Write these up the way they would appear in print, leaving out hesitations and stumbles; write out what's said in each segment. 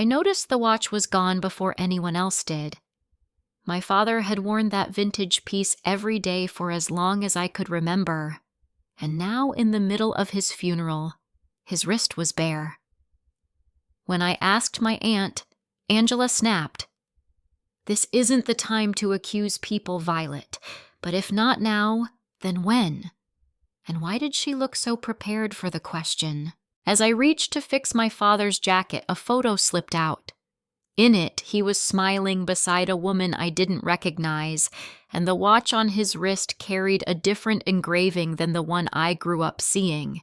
I noticed the watch was gone before anyone else did. My father had worn that vintage piece every day for as long as I could remember, and now in the middle of his funeral, his wrist was bare. When I asked my aunt, Angela snapped. "This isn't the time to accuse people, Violet, but if not now, then when?" And why did she look so prepared for the question? As I reached to fix my father's jacket, a photo slipped out. In it, he was smiling beside a woman I didn't recognize, and the watch on his wrist carried a different engraving than the one I grew up seeing.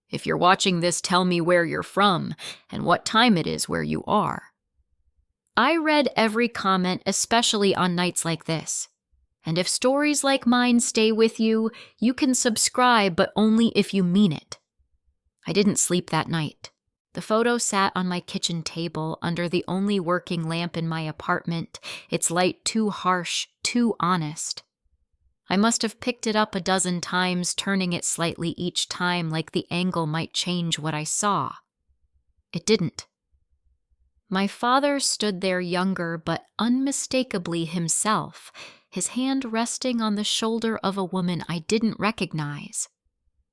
"If you're watching this, tell me where you're from and what time it is where you are." I read every comment, especially on nights like this. And if stories like mine stay with you, you can subscribe, but only if you mean it. I didn't sleep that night. The photo sat on my kitchen table under the only working lamp in my apartment, its light too harsh, too honest. I must have picked it up a dozen times, turning it slightly each time like the angle might change what I saw. It didn't. My father stood there younger but unmistakably himself, his hand resting on the shoulder of a woman I didn't recognize.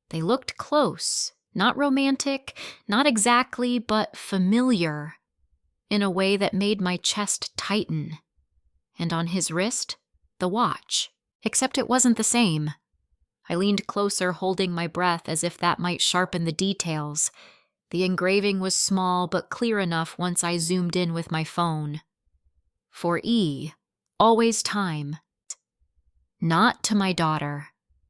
They looked close, not romantic, not exactly, but familiar, in a way that made my chest tighten. And on his wrist, the watch, except it wasn't the same. I leaned closer, holding my breath as if that might sharpen the details. The engraving was small but clear enough once I zoomed in with my phone. For E, always time. Not to my daughter.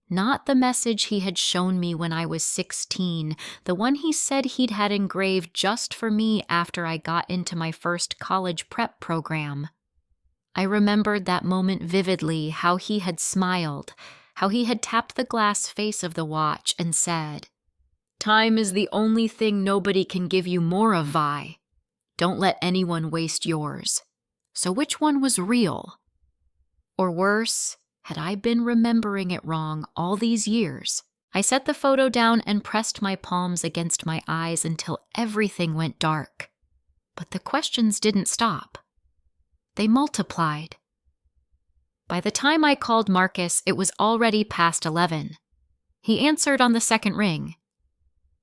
Not the message he had shown me when I was 16, the one he said he'd had engraved just for me after I got into my first college prep program. I remembered that moment vividly, how he had smiled, how he had tapped the glass face of the watch and said, "Time is the only thing nobody can give you more of, Vi. Don't let anyone waste yours." So which one was real? Or worse, had I been remembering it wrong all these years? I set the photo down and pressed my palms against my eyes until everything went dark. But the questions didn't stop. They multiplied. By the time I called Marcus, it was already past 11. He answered on the second ring.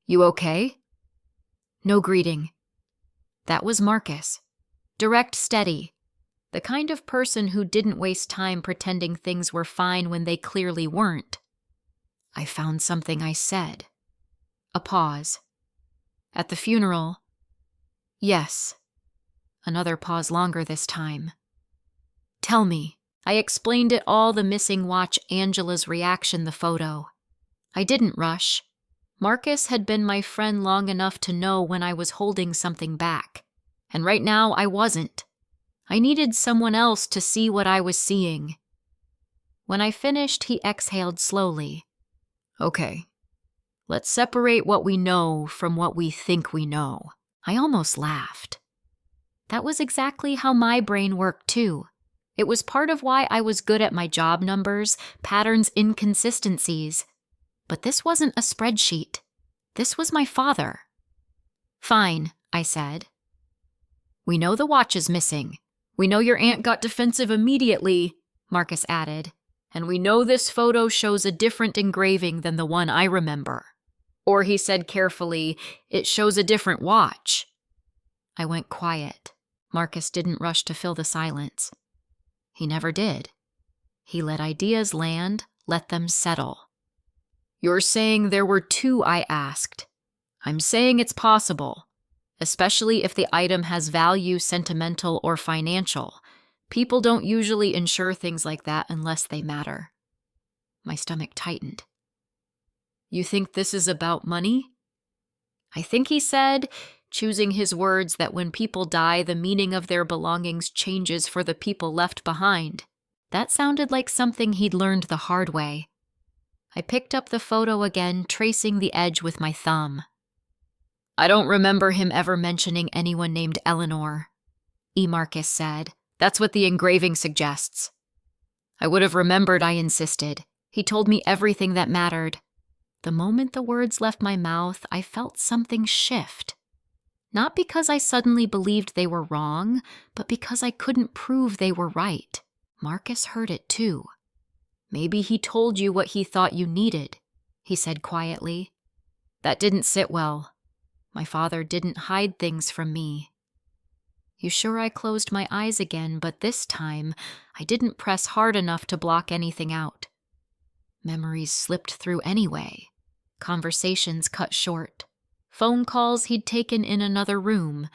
"You okay?" No greeting. That was Marcus. Direct, steady. The kind of person who didn't waste time pretending things were fine when they clearly weren't. I found something, I said. A pause. "At the funeral?" "Yes." Another pause, longer this time. "Tell me." I explained it all, the missing watch, Angela's reaction, the photo. I didn't rush. Marcus had been my friend long enough to know when I was holding something back. And right now, I wasn't. I needed someone else to see what I was seeing. When I finished, he exhaled slowly. "Okay, let's separate what we know from what we think we know." I almost laughed. That was exactly how my brain worked too. It was part of why I was good at my job numbers, patterns, inconsistencies. But this wasn't a spreadsheet. This was my father. "Fine," I said. "We know the watch is missing. We know your aunt got defensive immediately," Marcus added. "And we know this photo shows a different engraving than the one I remember." Or he said carefully, "It shows a different watch." I went quiet. Marcus didn't rush to fill the silence. He never did. He let ideas land, let them settle. "You're saying there were two," I asked. "I'm saying it's possible. Especially if the item has value, sentimental or financial. People don't usually insure things like that unless they matter." My stomach tightened. "You think this is about money?" "I think," he said, choosing his words, "that when people die, the meaning of their belongings changes for the people left behind." That sounded like something he'd learned the hard way. I picked up the photo again, tracing the edge with my thumb. "I don't remember him ever mentioning anyone named Eleanor," E. Marcus said. "That's what the engraving suggests." "I would have remembered," I insisted. "He told me everything that mattered." The moment the words left my mouth, I felt something shift. Not because I suddenly believed they were wrong, but because I couldn't prove they were right. Marcus heard it too. "Maybe he told you what he thought you needed," he said quietly. "That didn't sit well. My father didn't hide things from me." You sure I closed my eyes again, but this time I didn't press hard enough to block anything out. Memories slipped through anyway. Conversations cut short. Phone calls he'd taken in another room.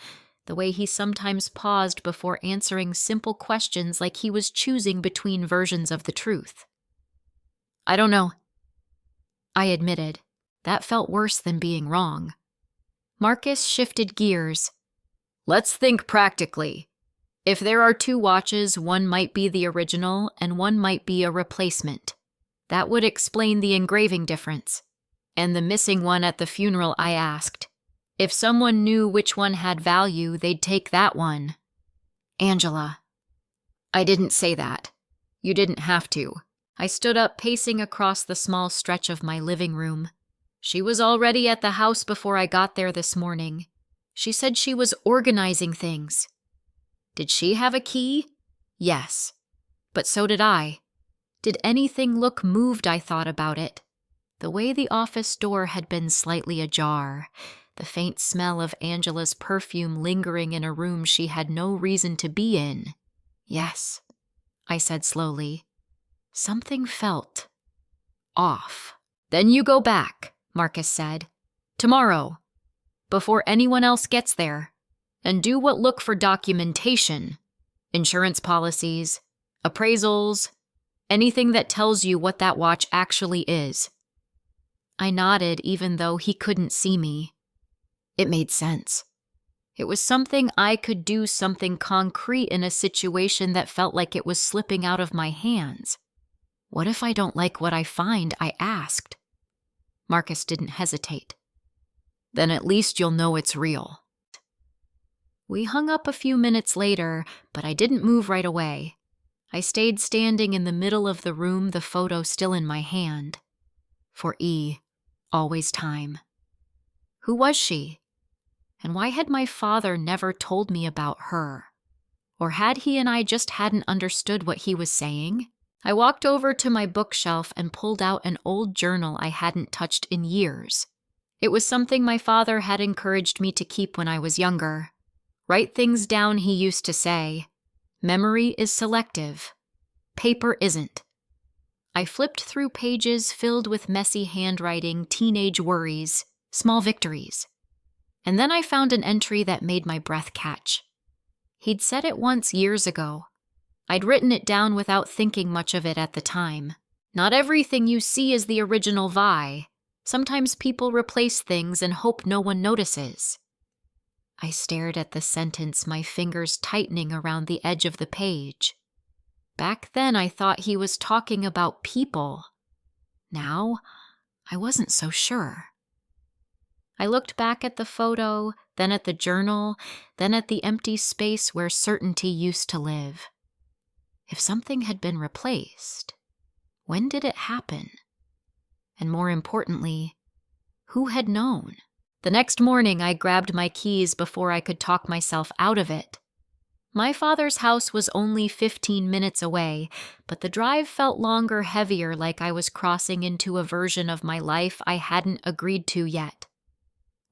The way he sometimes paused before answering simple questions like he was choosing between versions of the truth. "I don't know," I admitted. That felt worse than being wrong. Marcus shifted gears. "Let's think practically. If there are 2 watches, one might be the original and one might be a replacement. That would explain the engraving difference. And the missing one at the funeral I asked. If someone knew which one had value, they'd take that one." "Angela." "I didn't say that. You didn't have to." I stood up, pacing across the small stretch of my living room. "She was already at the house before I got there this morning. She said she was organizing things." "Did she have a key?" "Yes. But so did I." Did anything look moved? I thought about it. The way the office door had been slightly ajar, the faint smell of Angela's perfume lingering in a room she had no reason to be in. "Yes," I said slowly. Something felt off. "Then you go back," Marcus said. "Tomorrow, before anyone else gets there, and do what look for documentation, insurance policies, appraisals, anything that tells you what that watch actually is." I nodded even though he couldn't see me. It made sense. It was something I could do, something concrete in a situation that felt like it was slipping out of my hands. "What if I don't like what I find?" I asked. Marcus didn't hesitate. "Then at least you'll know it's real." We hung up a few minutes later, but I didn't move right away. I stayed standing in the middle of the room, the photo still in my hand. For always time. Who was she? And why had my father never told me about her? Or had he and I just hadn't understood what he was saying? I walked over to my bookshelf and pulled out an old journal I hadn't touched in years. It was something my father had encouraged me to keep when I was younger. "Write things down," he used to say. "Memory is selective. Paper isn't." I flipped through pages filled with messy handwriting, teenage worries, small victories. And then I found an entry that made my breath catch. He'd said it once years ago. I'd written it down without thinking much of it at the time. "Not everything you see is the original Vi. Sometimes people replace things and hope no one notices." I stared at the sentence, my fingers tightening around the edge of the page. Back then, I thought he was talking about people. Now, I wasn't so sure. I looked back at the photo, then at the journal, then at the empty space where certainty used to live. If something had been replaced, when did it happen? And more importantly, who had known? The next morning, I grabbed my keys before I could talk myself out of it. My father's house was only 15 minutes away, but the drive felt longer, heavier, like I was crossing into a version of my life I hadn't agreed to yet.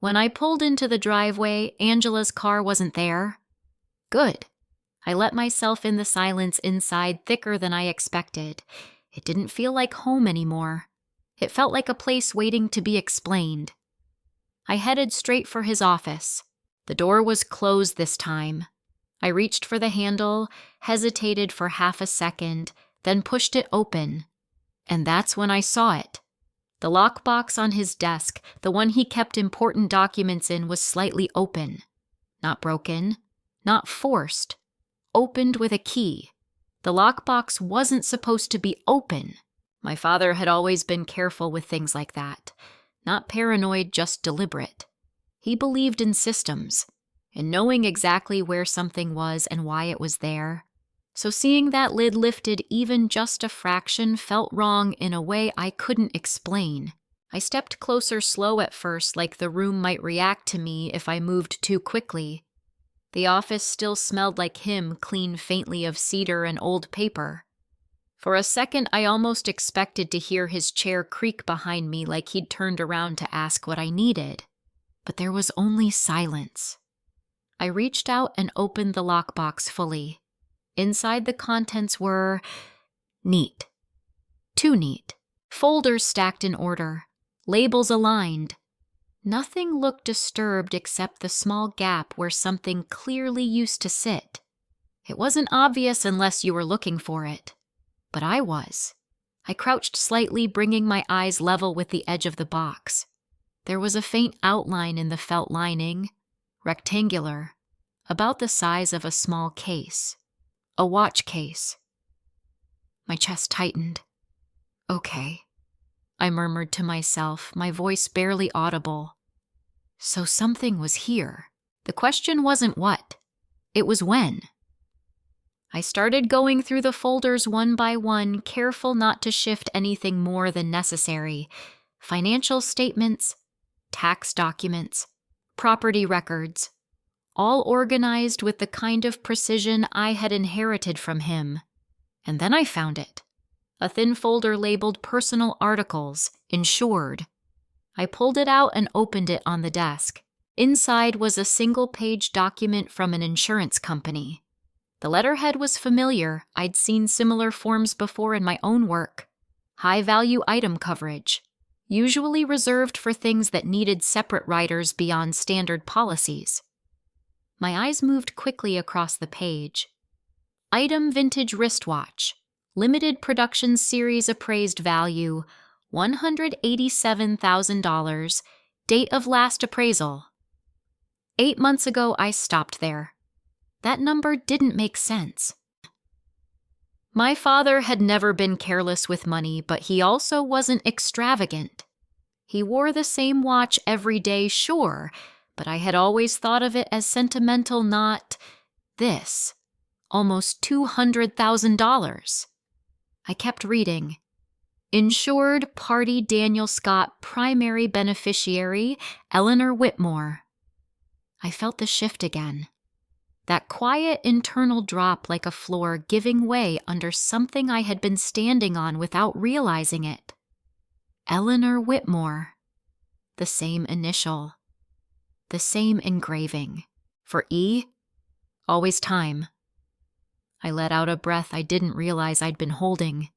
When I pulled into the driveway, Angela's car wasn't there. Good. I let myself in the silence inside thicker than I expected. It didn't feel like home anymore. It felt like a place waiting to be explained. I headed straight for his office. The door was closed this time. I reached for the handle, hesitated for half a second, then pushed it open. And that's when I saw it. The lockbox on his desk, the one he kept important documents in, was slightly open. Not broken, not forced. Opened with a key. The lockbox wasn't supposed to be open. My father had always been careful with things like that. Not paranoid, just deliberate. He believed in systems, in knowing exactly where something was and why it was there. So seeing that lid lifted even just a fraction felt wrong in a way I couldn't explain. I stepped closer slow at first, like the room might react to me if I moved too quickly. The office still smelled like him, clean faintly of cedar and old paper. For a second, I almost expected to hear his chair creak behind me like he'd turned around to ask what I needed. But there was only silence. I reached out and opened the lockbox fully. Inside, the contents were neat. Too neat. Folders stacked in order. Labels aligned. Nothing looked disturbed except the small gap where something clearly used to sit. It wasn't obvious unless you were looking for it. But I was. I crouched slightly, bringing my eyes level with the edge of the box. There was a faint outline in the felt lining, rectangular, about the size of a small case. A watch case. My chest tightened. Okay, I murmured to myself, my voice barely audible. So something was here. The question wasn't what. It was when. I started going through the folders one by one, careful not to shift anything more than necessary. Financial statements, tax documents, property records, all organized with the kind of precision I had inherited from him. And then I found it. A thin folder labeled Personal Articles, Insured. I pulled it out and opened it on the desk. Inside was a single-page document from an insurance company. The letterhead was familiar. I'd seen similar forms before in my own work. High-value item coverage, usually reserved for things that needed separate writers beyond standard policies. My eyes moved quickly across the page. Item vintage wristwatch. Limited production series appraised value, $187,000. Date of last appraisal. 8 months ago, I stopped there. That number didn't make sense. My father had never been careless with money, but he also wasn't extravagant. He wore the same watch every day, sure, but I had always thought of it as sentimental, not this. Almost $200,000. I kept reading. Insured party Daniel Scott, primary beneficiary, Eleanor Whitmore. I felt the shift again. That quiet internal drop like a floor giving way under something I had been standing on without realizing it. Eleanor Whitmore. The same initial. The same engraving. For E, always time. I let out a breath I didn't realize I'd been holding.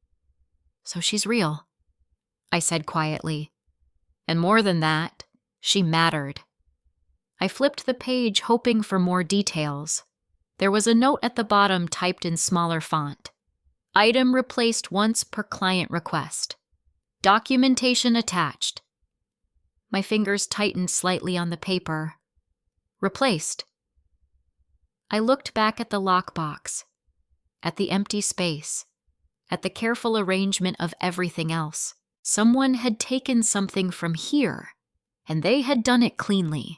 So she's real, I said quietly. And more than that, she mattered. I flipped the page, hoping for more details. There was a note at the bottom typed in smaller font. Item replaced once per client request. Documentation attached. My fingers tightened slightly on the paper. Replaced. I looked back at the lockbox, at the empty space, at the careful arrangement of everything else. Someone had taken something from here, and they had done it cleanly.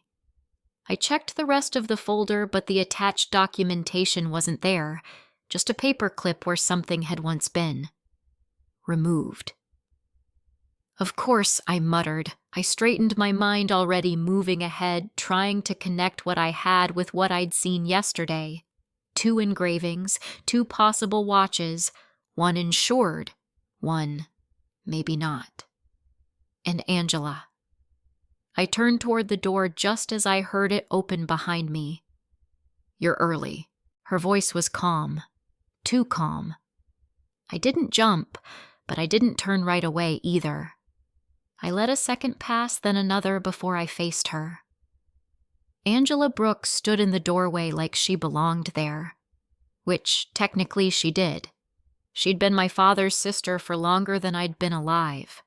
I checked the rest of the folder, but the attached documentation wasn't there, just a paper clip where something had once been. Removed. Of course, I muttered. I straightened my mind, already moving ahead, trying to connect what I had with what I'd seen yesterday. 2 engravings, 2 possible watches, 1 insured, 1 maybe not. And Angela. I turned toward the door just as I heard it open behind me. You're early. Her voice was calm. Too calm. I didn't jump, but I didn't turn right away either. I let a second pass, then another before I faced her. Angela Brooks stood in the doorway like she belonged there. Which, technically, she did. She'd been my father's sister for longer than I'd been alive.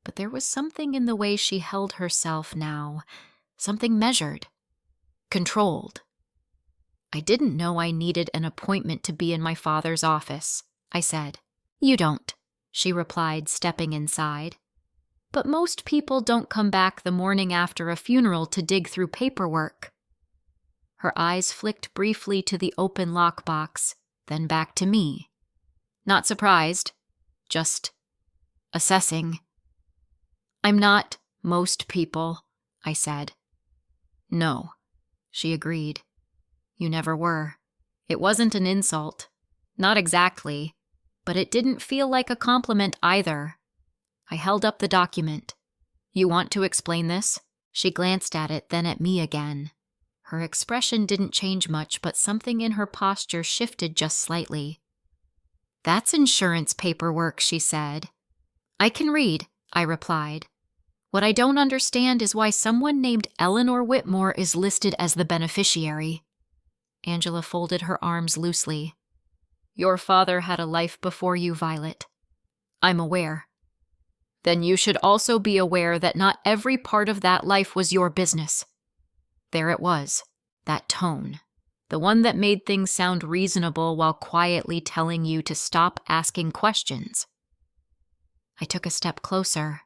But there was something in the way she held herself now, something measured, controlled. I didn't know I needed an appointment to be in my father's office, I said. You don't, she replied, stepping inside. But most people don't come back the morning after a funeral to dig through paperwork. Her eyes flicked briefly to the open lockbox, then back to me. Not surprised, just assessing. I'm not most people, I said. No, she agreed. You never were. It wasn't an insult. Not exactly. But it didn't feel like a compliment either. I held up the document. You want to explain this? She glanced at it, then at me again. Her expression didn't change much, but something in her posture shifted just slightly. That's insurance paperwork, she said. I can read, I replied. What I don't understand is why someone named Eleanor Whitmore is listed as the beneficiary. Angela folded her arms loosely. Your father had a life before you, Violet. I'm aware. Then you should also be aware that not every part of that life was your business. There it was, that tone. The one that made things sound reasonable while quietly telling you to stop asking questions. I took a step closer.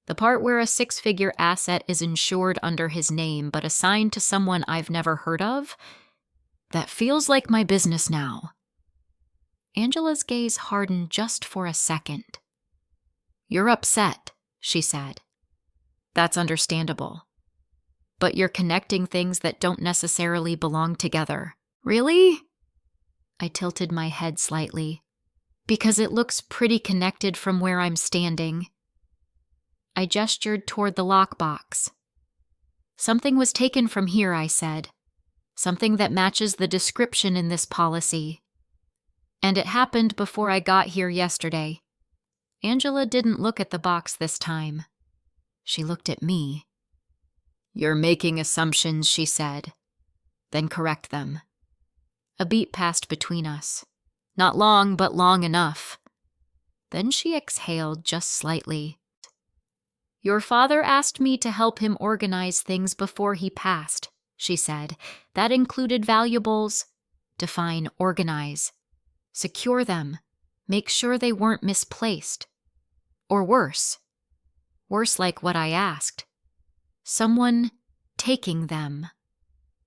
The part where a 6-figure asset is insured under his name but assigned to someone I've never heard of? That feels like my business now. Angela's gaze hardened just for a second. You're upset, she said. That's understandable. But you're connecting things that don't necessarily belong together. Really? I tilted my head slightly. Because it looks pretty connected from where I'm standing. I gestured toward the lockbox. Something was taken from here, I said. Something that matches the description in this policy. And it happened before I got here yesterday. Angela didn't look at the box this time. She looked at me. You're making assumptions, she said. Then correct them. A beat passed between us. Not long, but long enough. Then she exhaled just slightly. Your father asked me to help him organize things before he passed, she said. That included valuables. Define organize. Secure them. Make sure they weren't misplaced. Or worse. Worse like what I asked. Someone taking them.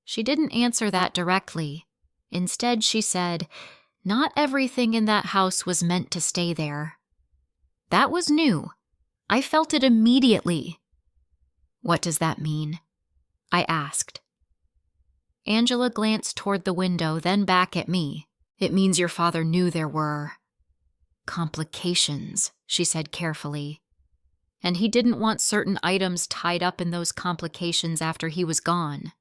She didn't answer that directly. Instead, she said, not everything in that house was meant to stay there. That was new. I felt it immediately. What does that mean? I asked. Angela glanced toward the window, then back at me. It means your father knew there were complications, she said carefully. And he didn't want certain items tied up in those complications after he was gone.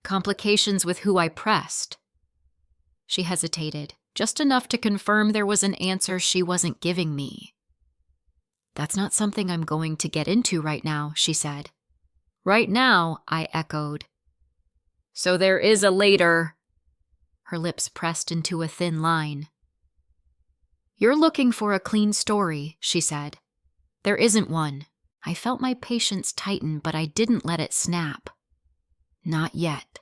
Complications with who I pressed. She hesitated, just enough to confirm there was an answer she wasn't giving me. That's not something I'm going to get into right now, she said. Right now, I echoed. So there is a later. Her lips pressed into a thin line. You're looking for a clean story, she said. There isn't one. I felt my patience tighten, but I didn't let it snap. Not yet.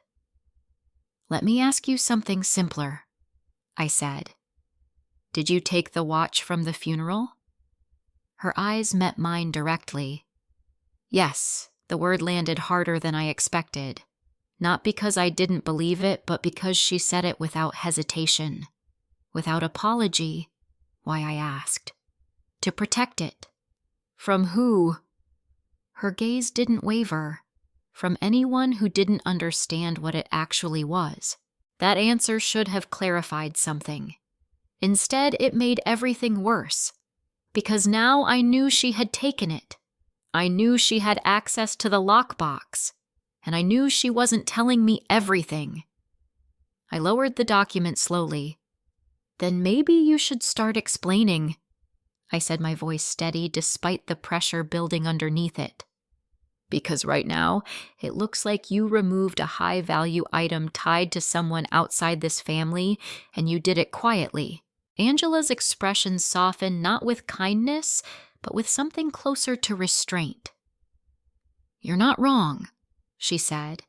Let me ask you something simpler, I said. Did you take the watch from the funeral? Her eyes met mine directly. Yes, the word landed harder than I expected. Not because I didn't believe it, but because she said it without hesitation. Without apology, why I asked. To protect it. From who? Her gaze didn't waver. From anyone who didn't understand what it actually was. That answer should have clarified something. Instead, it made everything worse. Because now I knew she had taken it. I knew she had access to the lockbox. And I knew she wasn't telling me everything. I lowered the document slowly. Then maybe you should start explaining, I said, my voice steady despite the pressure building underneath it. Because right now, it looks like you removed a high-value item tied to someone outside this family, and you did it quietly. Angela's expression softened not with kindness, but with something closer to restraint. You're not wrong, she said,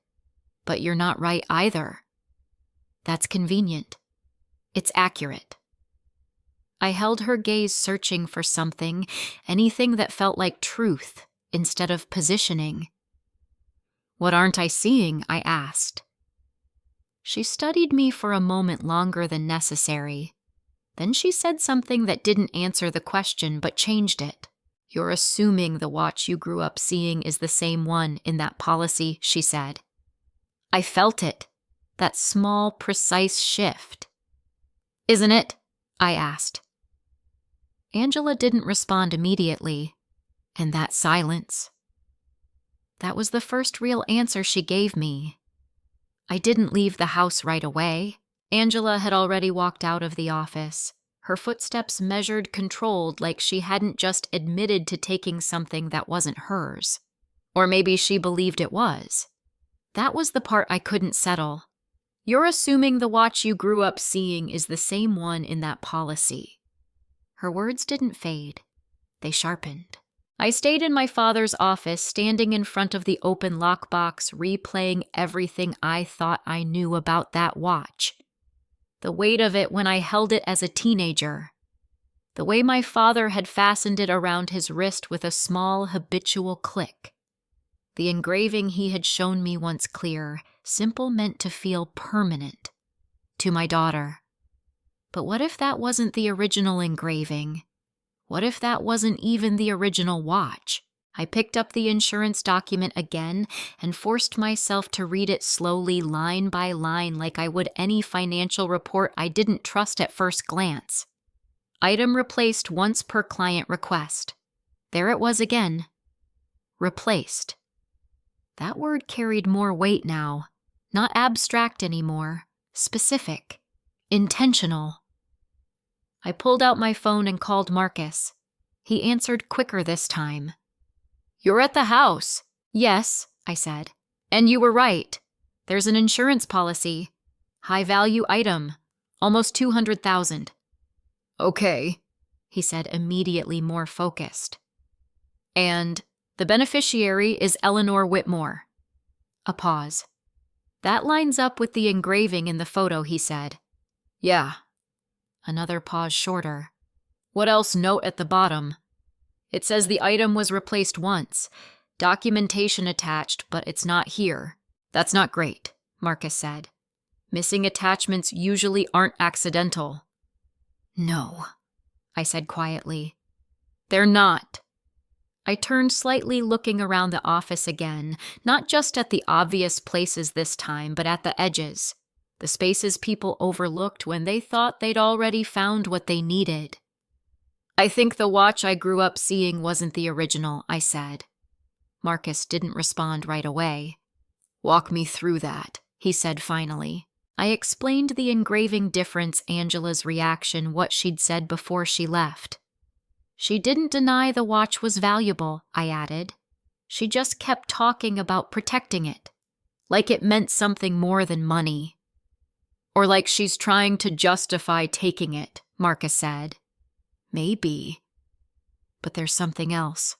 but you're not right either. That's convenient. It's accurate. I held her gaze searching for something, anything that felt like truth instead of positioning. What aren't I seeing? I asked. She studied me for a moment longer than necessary. Then she said something that didn't answer the question but changed it. "You're assuming the watch you grew up seeing is the same one in that policy," she said. I felt it, that small, precise shift. "Isn't it?" I asked. Angela didn't respond immediately, and that silence. That was the first real answer she gave me. I didn't leave the house right away. Angela had already walked out of the office, her footsteps measured, controlled, like she hadn't just admitted to taking something that wasn't hers. Or maybe she believed it was. That was the part I couldn't settle. "You're assuming the watch you grew up seeing is the same one in that policy." Her words didn't fade. They sharpened. I stayed in my father's office, standing in front of the open lockbox, replaying everything I thought I knew about that watch. The weight of it when I held it as a teenager. The way my father had fastened it around his wrist with a small, habitual click. The engraving he had shown me once clear, simple, meant to feel permanent. To my daughter. But what if that wasn't the original engraving? What if that wasn't even the original watch? I picked up the insurance document again and forced myself to read it slowly, line by line, like I would any financial report I didn't trust at first glance. Item replaced once per client request. There it was again. Replaced. That word carried more weight now. Not abstract anymore. Specific. Intentional. I pulled out my phone and called Marcus. He answered quicker this time. "You're at the house." "Yes," I said. "And you were right. There's an insurance policy. High-value item. Almost $200,000. "Okay," he said, immediately more focused. "And the beneficiary is Eleanor Whitmore." A pause. "That lines up with the engraving in the photo," he said. "Yeah." Another pause shorter. "What else note at the bottom?" "It says the item was replaced once. Documentation attached, but it's not here." "That's not great," Marcus said. "Missing attachments usually aren't accidental." "No," I said quietly. "They're not." I turned slightly, looking around the office again, not just at the obvious places this time, but at the edges. The spaces people overlooked when they thought they'd already found what they needed. "I think the watch I grew up seeing wasn't the original," I said. Marcus didn't respond right away. "Walk me through that," he said finally. I explained the engraving difference, Angela's reaction, what she'd said before she left. "She didn't deny the watch was valuable," I added. "She just kept talking about protecting it, like it meant something more than money." "Or like she's trying to justify taking it," Marcus said. "Maybe. But there's something else."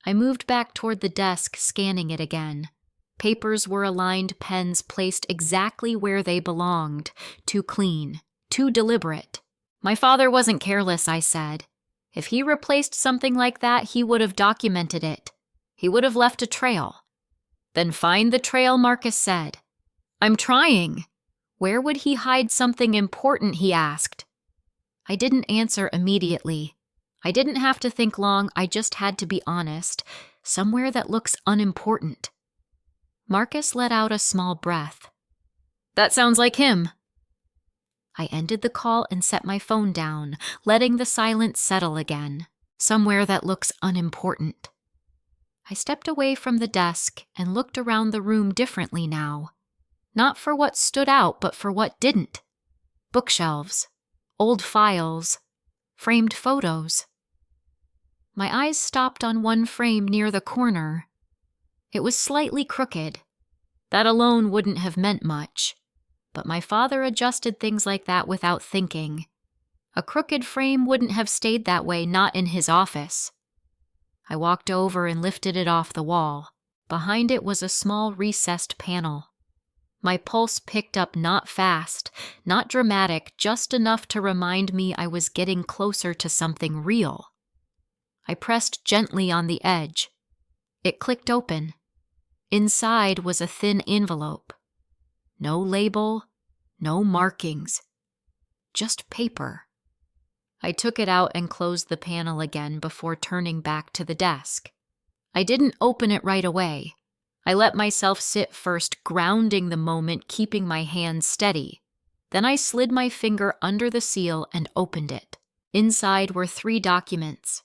I moved back toward the desk, scanning it again. Papers were aligned, pens placed exactly where they belonged. Too clean. Too deliberate. "My father wasn't careless," I said. "If he replaced something like that, he would have documented it. He would have left a trail." "Then find the trail," Marcus said. "I'm trying." "Where would he hide something important?" he asked. I didn't answer immediately. I didn't have to think long, I just had to be honest. Somewhere that looks unimportant. Marcus let out a small breath. "That sounds like him." I ended the call and set my phone down, letting the silence settle again. Somewhere that looks unimportant. I stepped away from the desk and looked around the room differently now. Not for what stood out, but for what didn't. Bookshelves, old files, framed photos. My eyes stopped on one frame near the corner. It was slightly crooked. That alone wouldn't have meant much, but my father adjusted things like that without thinking. A crooked frame wouldn't have stayed that way, not in his office. I walked over and lifted it off the wall. Behind it was a small recessed panel. My pulse picked up, not fast, not dramatic, just enough to remind me I was getting closer to something real. I pressed gently on the edge. It clicked open. Inside was a thin envelope. No label, no markings. Just paper. I took it out and closed the panel again before turning back to the desk. I didn't open it right away. I let myself sit first, grounding the moment, keeping my hands steady. Then I slid my finger under the seal and opened it. Inside were 3 documents.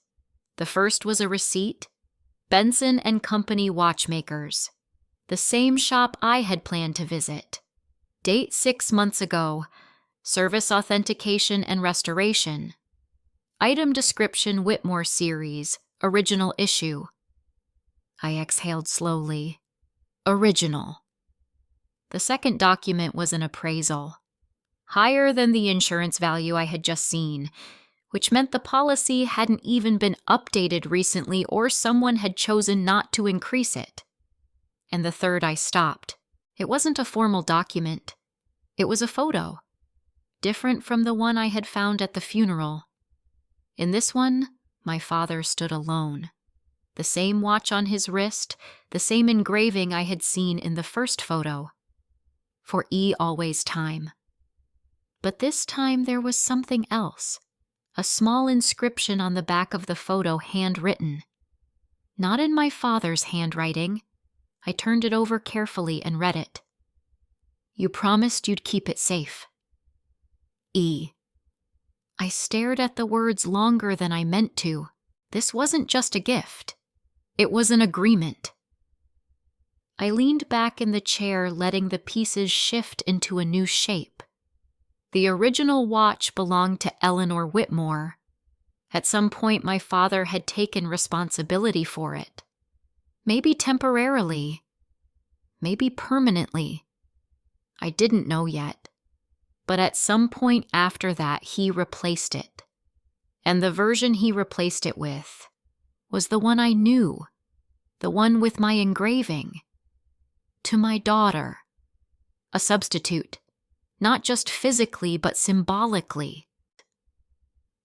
The first was a receipt. Benson and Company Watchmakers. The same shop I had planned to visit. Date 6 months ago. Service authentication and restoration. Item description Whitmore series, original issue. I exhaled slowly. Original. The second document was an appraisal. Higher than the insurance value I had just seen, which meant the policy hadn't even been updated recently or someone had chosen not to increase it. And the third I stopped. It wasn't a formal document. It was a photo. Different from the one I had found at the funeral. In this one, my father stood alone. The same watch on his wrist, the same engraving I had seen in the first photo. For always time. But this time there was something else. A small inscription on the back of the photo, handwritten. Not in my father's handwriting. I turned it over carefully and read it. You promised you'd keep it safe. E. I stared at the words longer than I meant to. This wasn't just a gift. It was an agreement. I leaned back in the chair, letting the pieces shift into a new shape. The original watch belonged to Eleanor Whitmore. At some point, my father had taken responsibility for it. Maybe temporarily. Maybe permanently. I didn't know yet. But at some point after that, he replaced it. And the version he replaced it with was the one I knew, the one with my engraving. To my daughter. A substitute, not just physically but symbolically.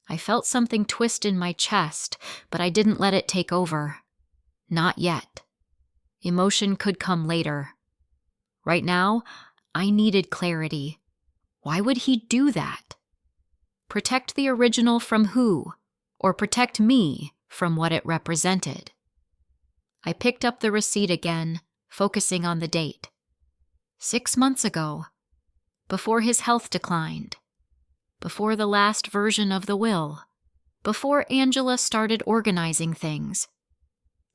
I felt something twist in my chest, but I didn't let it take over. Not yet. Emotion could come later. Right now, I needed clarity. Why would he do that? Protect the original from who? Or protect me from what it represented? I picked up the receipt again, focusing on the date. 6 months ago. Before his health declined. Before the last version of the will. Before Angela started organizing things.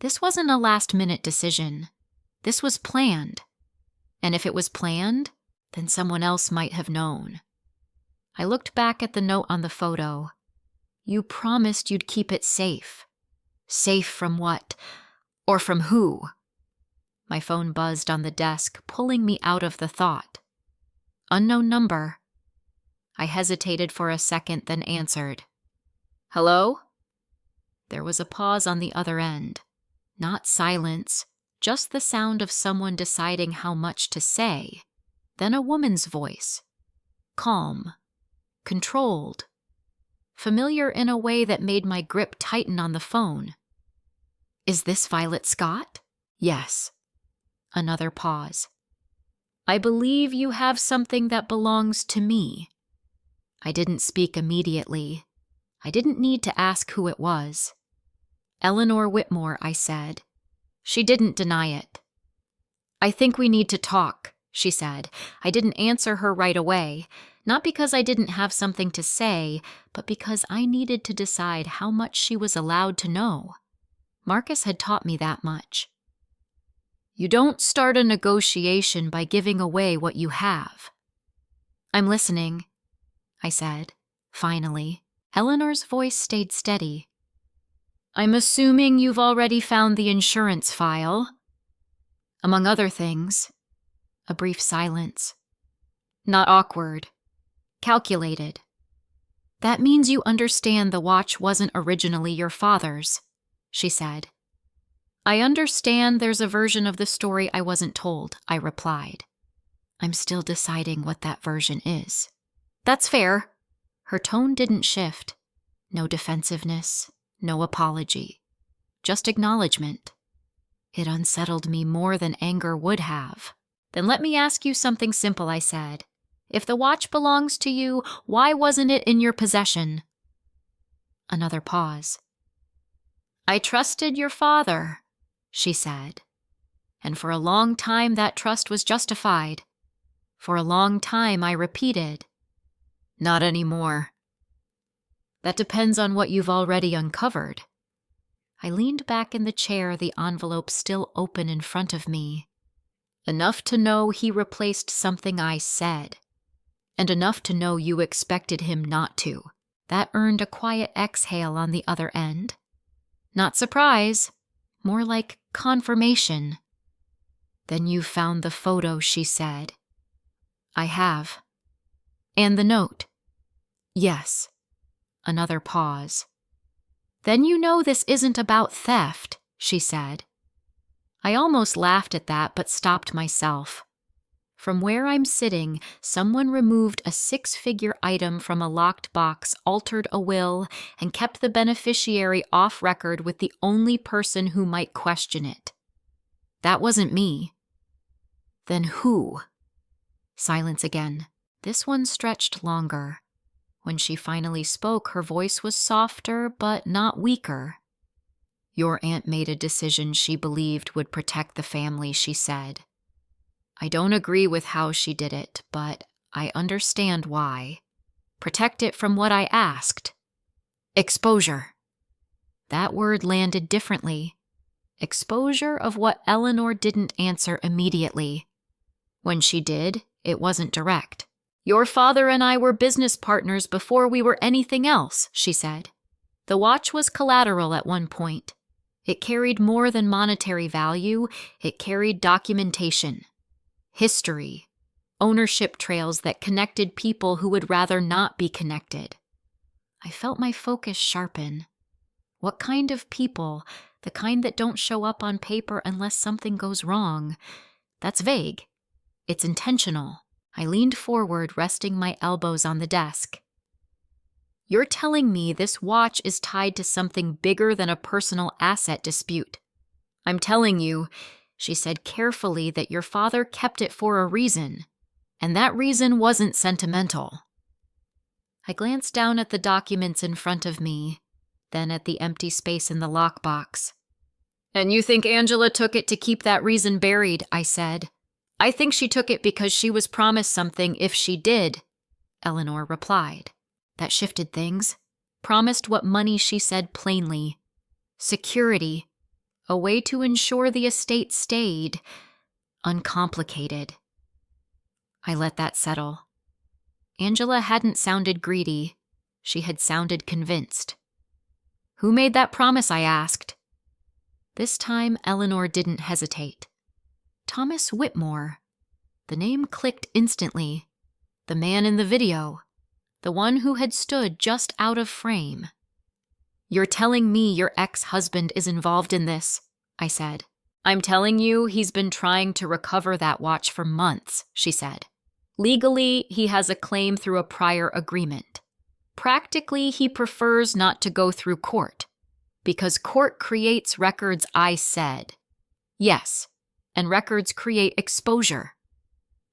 This wasn't a last-minute decision. This was planned. And if it was planned, then someone else might have known. I looked back at the note on the photo. You promised you'd keep it safe. Safe from what? Or from who? My phone buzzed on the desk, pulling me out of the thought. Unknown number. I hesitated for a second, then answered. Hello? There was a pause on the other end. Not silence, just the sound of someone deciding how much to say. Then a woman's voice. Calm. Controlled. Familiar in a way that made my grip tighten on the phone. Is this Violet Scott? Yes. Another pause. I believe you have something that belongs to me. I didn't speak immediately. I didn't need to ask who it was. Eleanor Whitmore, I said. She didn't deny it. I think we need to talk, she said. I didn't answer her right away, not because I didn't have something to say, but because I needed to decide how much she was allowed to know. Marcus had taught me that much. You don't start a negotiation by giving away what you have. I'm listening, I said, finally. Eleanor's voice stayed steady. I'm assuming you've already found the insurance file. Among other things. A brief silence. Not awkward. Calculated. That means you understand the watch wasn't originally your father's, she said. I understand there's a version of the story I wasn't told, I replied. I'm still deciding what that version is. That's fair. Her tone didn't shift. No defensiveness, no apology. Just acknowledgement. It unsettled me more than anger would have. Then let me ask you something simple, I said. If the watch belongs to you, why wasn't it in your possession? Another pause. "I trusted your father," she said. "And for a long time that trust was justified. For a long time I repeated, 'Not anymore.' That depends on what you've already uncovered." I leaned back in the chair, the envelope still open in front of me. "Enough to know he replaced something I said, and enough to know you expected him not to." That earned a quiet exhale on the other end. Not surprise, more like confirmation. "Then you've found the photo," she said. "I have." "And the note?" "Yes." Another pause. "Then you know this isn't about theft," she said. I almost laughed at that, but stopped myself. From where I'm sitting, someone removed a 6-figure item from a locked box, altered a will, and kept the beneficiary off record with the only person who might question it. That wasn't me. Then who? Silence again. This one stretched longer. When she finally spoke, her voice was softer, but not weaker. "Your aunt made a decision she believed would protect the family," she said. "I don't agree with how she did it, but I understand why. Protect it from what I asked. Exposure." That word landed differently. Exposure of what Eleanor didn't answer immediately. When she did, it wasn't direct. "Your father and I were business partners before we were anything else," she said. "The watch was collateral at one point. It carried more than monetary value. It carried documentation, history, ownership trails that connected people who would rather not be connected." I felt my focus sharpen. What kind of people? The kind that don't show up on paper unless something goes wrong. That's vague. It's intentional. I leaned forward, resting my elbows on the desk. "You're telling me this watch is tied to something bigger than a personal asset dispute. I'm telling you," she said carefully, "that your father kept it for a reason, and that reason wasn't sentimental." I glanced down at the documents in front of me, then at the empty space in the lockbox. "And you think Angela took it to keep that reason buried?" I said. "I think she took it because she was promised something if she did," Eleanor replied. That shifted things. Promised what money she said plainly. Security. A way to ensure the estate stayed. Uncomplicated. I let that settle. Angela hadn't sounded greedy. She had sounded convinced. "Who made that promise?" I asked. This time, Eleanor didn't hesitate. "Thomas Whitmore." The name clicked instantly. The man in the video. The one who had stood just out of frame. "You're telling me your ex-husband is involved in this," I said. "I'm telling you he's been trying to recover that watch for months," she said. "Legally, he has a claim through a prior agreement. Practically, he prefers not to go through court, because court creates records, I said. Yes, and records create exposure."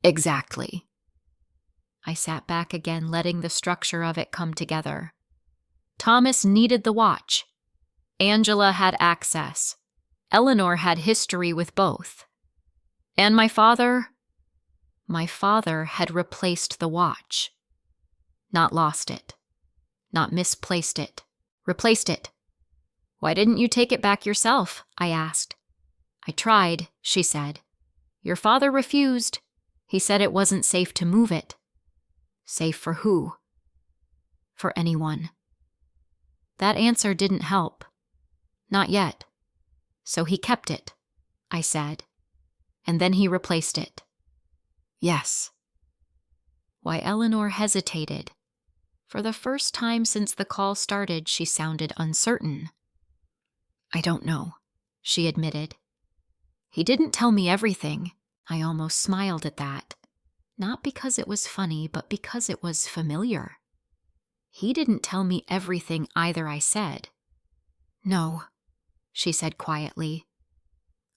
"Exactly." I sat back again, letting the structure of it come together. Thomas needed the watch. Angela had access. Eleanor had history with both. And my father? My father had replaced the watch. Not lost it. Not misplaced it. Replaced it. "Why didn't you take it back yourself?" I asked. "I tried," she said. "Your father refused. He said it wasn't safe to move it." Safe for who? For anyone. That answer didn't help. Not yet. "So he kept it," I said. "And then he replaced it." "Yes." Why, Eleanor hesitated. For the first time since the call started, she sounded uncertain. "I don't know," she admitted. "He didn't tell me everything." I almost smiled at that. Not because it was funny, but because it was familiar. He didn't tell me everything either, I said. "No," she said quietly.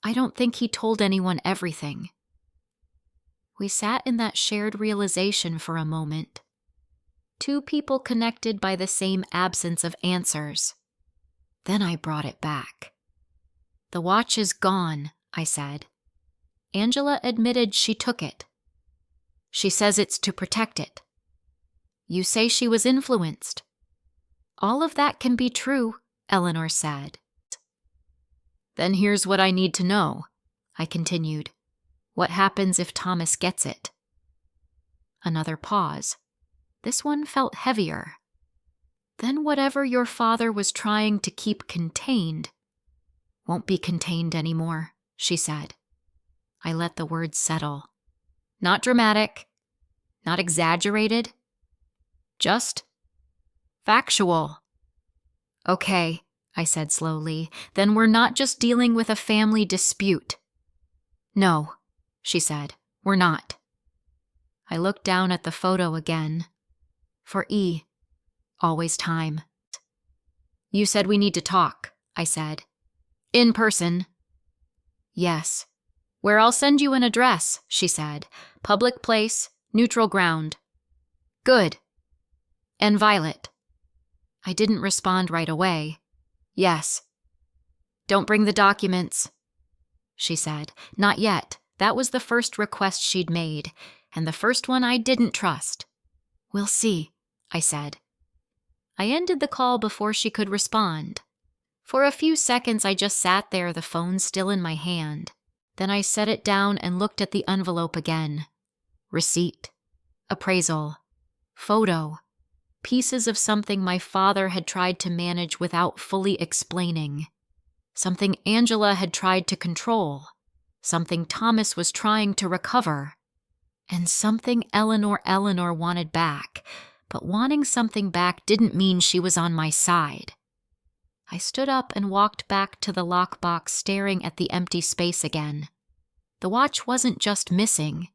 "I don't think he told anyone everything." We sat in that shared realization for a moment. Two people connected by the same absence of answers. Then I brought it back. "The watch is gone," I said. "Angela admitted she took it. She says it's to protect it. You say she was influenced." "All of that can be true," Eleanor said. "Then here's what I need to know," I continued. "What happens if Thomas gets it?" Another pause. This one felt heavier. "Then whatever your father was trying to keep contained won't be contained anymore," she said. I let the words settle. Not dramatic, not exaggerated, just factual. "Okay," I said slowly, "then we're not just dealing with a family dispute." "No," she said, "we're not." I looked down at the photo again. For E, always time. "You said we need to talk," I said. "In person." "Yes. Where I'll send you an address," she said. "Public place, neutral ground." "Good." "And Violet." I didn't respond right away. "Yes." "Don't bring the documents," she said. "Not yet. That was the first request she'd made, and the first one I didn't trust." "We'll see," I said. I ended the call before she could respond. For a few seconds I just sat there, the phone still in my hand. Then I set it down and looked at the envelope again. Receipt, appraisal, photo, pieces of something my father had tried to manage without fully explaining. Something Angela had tried to control. Something Thomas was trying to recover. And something Eleanor wanted back. But wanting something back didn't mean she was on my side. I stood up and walked back to the lockbox, staring at the empty space again. The watch wasn't just missing.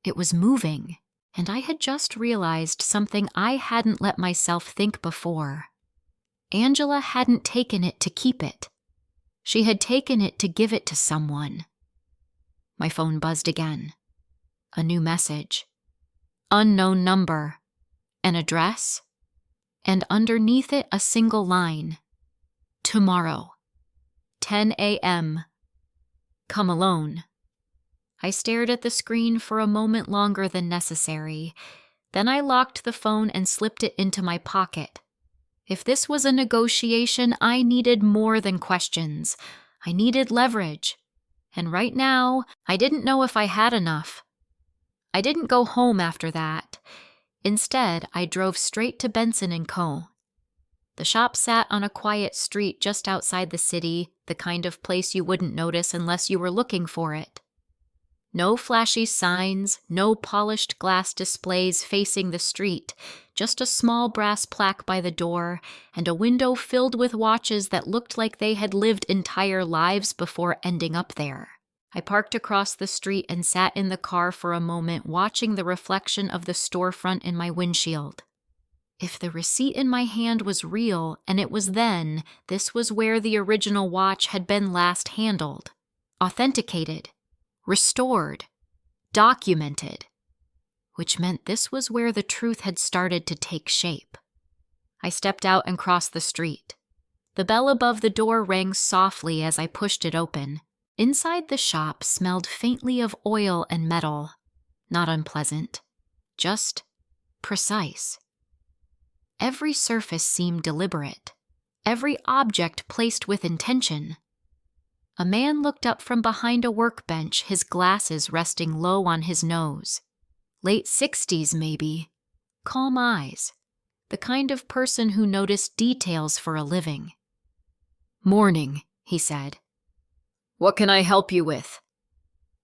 It was moving, and I had just realized something I hadn't let myself think before. Angela hadn't taken it to keep it. She had taken it to give it to someone. My phone buzzed again. A new message. Unknown number. An address. And underneath it a single line. Tomorrow. 10 a.m. Come alone. I stared at the screen for a moment longer than necessary. Then I locked the phone and slipped it into my pocket. If this was a negotiation, I needed more than questions. I needed leverage. And right now, I didn't know if I had enough. I didn't go home after that. Instead, I drove straight to Benson & Co. The shop sat on a quiet street just outside the city, the kind of place you wouldn't notice unless you were looking for it. No flashy signs, no polished glass displays facing the street, just a small brass plaque by the door and a window filled with watches that looked like they had lived entire lives before ending up there. I parked across the street and sat in the car for a moment, watching the reflection of the storefront in my windshield. If the receipt in my hand was real, and it was then, this was where the original watch had been last handled. Authenticated. Restored. Documented. Which meant this was where the truth had started to take shape. I stepped out and crossed the street. The bell above the door rang softly as I pushed it open. Inside the shop smelled faintly of oil and metal. Not unpleasant. Just precise. Every surface seemed deliberate. Every object placed with intention. A man looked up from behind a workbench, his glasses resting low on his nose. Late 60s, maybe. Calm eyes. The kind of person who noticed details for a living. "Morning," he said. "What can I help you with?"